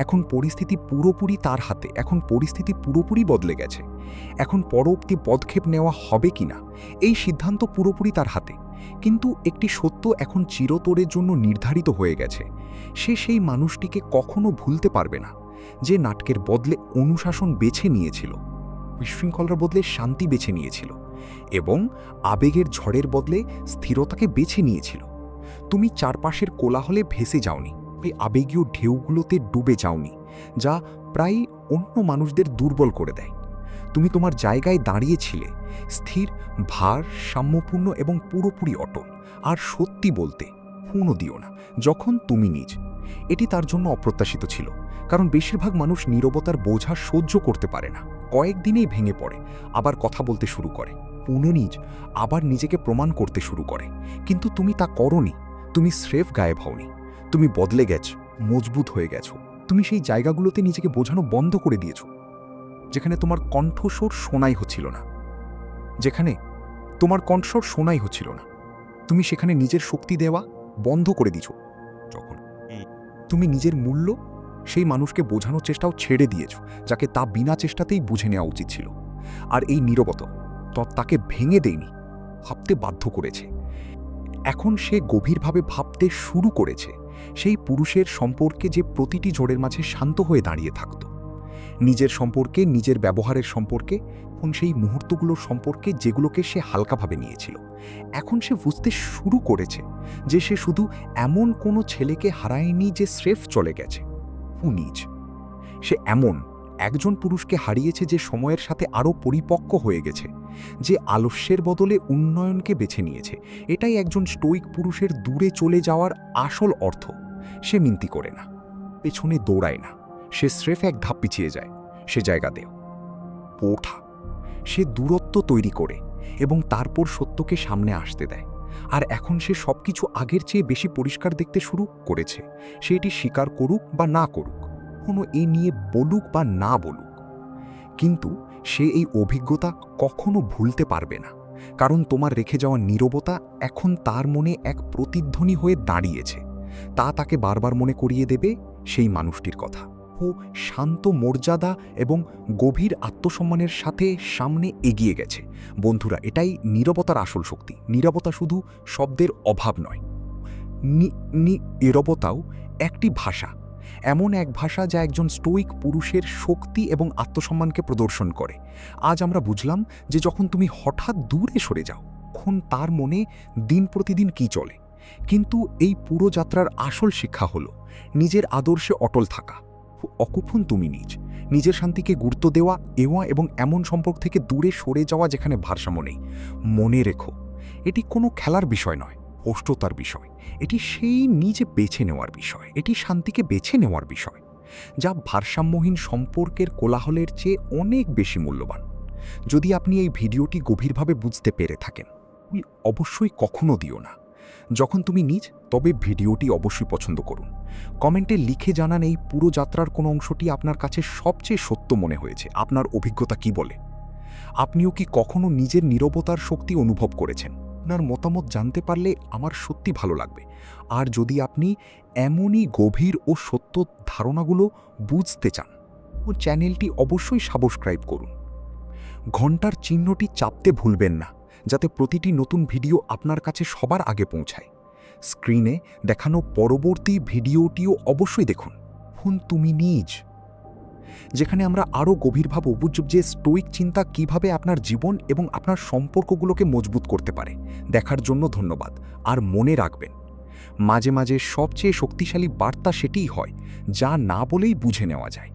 এখন পরিস্থিতি পুরোপুরি তার হাতে। এখন পরিস্থিতি পুরোপুরি বদলে গেছে। এখন পরবর্তী পদক্ষেপ নেওয়া হবে কিনা এই সিদ্ধান্ত পুরোপুরি তার হাতে। কিন্তু একটি সত্য এখন চিরতরের জন্য নির্ধারিত হয়ে গেছে। সে সেই মানুষটিকে কখনো ভুলতে পারবে না যে নাটকের বদলে অনুশাসন বেছে নিয়েছিল, বিশৃঙ্খলার বদলে শান্তি বেছে নিয়েছিল, এবং আবেগের ঝড়ের বদলে স্থিরতাকে বেছে নিয়েছিল। তুমি চারপাশের কোলাহলে ভেসে যাওনি, এই আবেগীয় ঢেউগুলোতে ডুবে যাওনি যা প্রায় অন্য মানুষদের দুর্বল করে দেয়। তুমি তোমার জায়গায় দাঁড়িয়েছিলে, স্থির, ভারসাম্যপূর্ণ এবং পুরোপুরি অটল। আর সত্যি বলতে ফোনও দিও না যখন তুমি নিজ। এটি তার জন্য অপ্রত্যাশিত ছিল, কারণ বেশিরভাগ মানুষ নীরবতার বোঝা সহ্য করতে পারে না। কয়েকদিনেই ভেঙে পড়ে, আবার কথা বলতে শুরু করে, পুনঃনিজ আবার নিজেকে প্রমাণ করতে শুরু করে। কিন্তু তুমি তা করনি। তুমি স্রেফ গায়েব হওনি, তুমি বদলে গেছ, মজবুত হয়ে গেছো। তুমি সেই জায়গাগুলোতে নিজেকে বোঝানো বন্ধ করে দিয়েছো যেখানে তোমার কণ্ঠস্বর শোনাই হচ্ছিল না, যেখানে তোমার কণ্ঠস্বর শোনাই হচ্ছিল না। তুমি সেখানে নিজের শক্তি দেওয়া বন্ধ করে দিছ। যখন তুমি নিজের মূল্য সেই মানুষকে বোঝানোর চেষ্টাও ছেড়ে দিয়েছ, যাকে তা বিনা চেষ্টাতেই বুঝে নেওয়া উচিত ছিল। আর এই নীরবতা তাকে ভেঙে দেয়নি, ভাবতে বাধ্য করেছে। এখন সে গভীরভাবে ভাবতে শুরু করেছে সেই পুরুষের সম্পর্কে যে প্রতিটি ঝড়ের মাঝে শান্ত হয়ে দাঁড়িয়ে থাকত, নিজের সম্পর্কে, নিজের ব্যবহারের সম্পর্কে, এবং সেই মুহূর্তগুলোর সম্পর্কে যেগুলোকে সে হালকাভাবে নিয়েছিল। এখন সে বুঝতে শুরু করেছে যে সে শুধু এমন কোনো ছেলেকে হারায়নি যে স্রেফ চলে গেছে, নিজ। সে এমন একজন পুরুষকে হারিয়েছে যে সময়ের সাথে আরও পরিপক্ক হয়ে গেছে, যে আলস্যের বদলে উন্নয়নকে বেছে নিয়েছে। এটাই একজন স্টোইক পুরুষের দূরে চলে যাওয়ার আসল অর্থ। সে মিনতি করে না, পেছনে দৌড়ায় না, সে স্রেফ এক ধাপ পিছিয়ে যায় সে জায়গাতেও ওঠা। সে দূরত্ব তৈরি করে এবং তারপর সত্যকে সামনে আসতে দেয়। আর এখন সে সবকিছু আগের চেয়ে বেশি পরিষ্কার দেখতে শুরু করেছে। সে এটি স্বীকার করুক বা না করুক, কোনো এ নিয়ে বলুক বা না বলুক, কিন্তু সে এই অভিজ্ঞতা কখনো ভুলতে পারবে না। কারণ তোমার রেখে যাওয়া নীরবতা এখন তার মনে এক প্রতিধ্বনি হয়ে দাঁড়িয়েছে। তা তাকে বারবার মনে করিয়ে দেবে সেই মানুষটির কথা। ও শান্ত, মর্যাদা এবং গভীর আত্মসম্মানের সাথে সামনে এগিয়ে গেছে। বন্ধুরা, এটাই নীরবতার আসল শক্তি। নীরবতা শুধু শব্দের অভাব নয়, নীরবতাও একটি ভাষা, এমন এক ভাষা যা একজন স্টোইক পুরুষের শক্তি এবং আত্মসম্মানকে প্রদর্শন করে। আজ আমরা বুঝলাম যে যখন তুমি হঠাৎ দূরে সরে যাও, তখন তার মনে দিন প্রতিদিন কি চলে। কিন্তু এই পুরো যাত্রার আসল শিক্ষা হলো নিজের আদর্শে অটল থাকা। অকুপন তুমি নিজের শান্তিকে গুরুত্ব দেওয়া এবং এমন সম্পর্ক থেকে দূরে সরে যাওয়া যেখানে ভারসাম্য নেই। মনে রেখো, এটি কোনো খেলার বিষয় নয়, অষ্টতার বিষয়। এটি সেই নিজে বেছে নেওয়ার বিষয়। এটি শান্তিকে বেছে নেওয়ার বিষয়, যা ভারসাম্যহীন সম্পর্কের কোলাহলের চেয়ে অনেক বেশি মূল্যবান। যদি আপনি এই ভিডিওটি গভীরভাবে বুঝতে পেরে থাকেন, তুমি অবশ্যই কখনো দিও না যখন তুমি তবে ভিডিওটি অবশ্যই পছন্দ করুন। কমেন্টে লিখে জানান এই পুরো যাত্রার কোন অংশটি আপনার কাছে সবচেয়ে সত্য মনে হয়েছে। আপনার অভিজ্ঞতা কি বলে? আপনিও কি কখনো নিজের নীরবতার শক্তি অনুভব করেছেন? আপনার মতামত জানতে পারলে আমার সত্যি ভালো লাগবে। আর যদি আপনি এমনই গভীর ও সত্য ধারণাগুলো বুঝতে চান, চ্যানেলটি অবশ্যই সাবস্ক্রাইব করুন। ঘন্টার চিহ্নটি চাপতে ভুলবেন না, যাতে প্রতিটি নতুন ভিডিও আপনার কাছে সবার আগে পৌঁছায়। স্ক্রিনে দেখানো পরবর্তী ভিডিওটিও অবশ্যই দেখুন। তুমি যেখানে আমরা আরও গভীরভাবে বুঝব যে স্টোইক চিন্তা কিভাবে আপনার জীবন এবং আপনার সম্পর্কগুলোকে মজবুত করতে পারে। দেখার জন্য ধন্যবাদ। আর মনে রাখবেন, মাঝে মাঝে সবচেয়ে শক্তিশালী বার্তা সেটিই হয় যা না বলেই বুঝে নেওয়া যায়।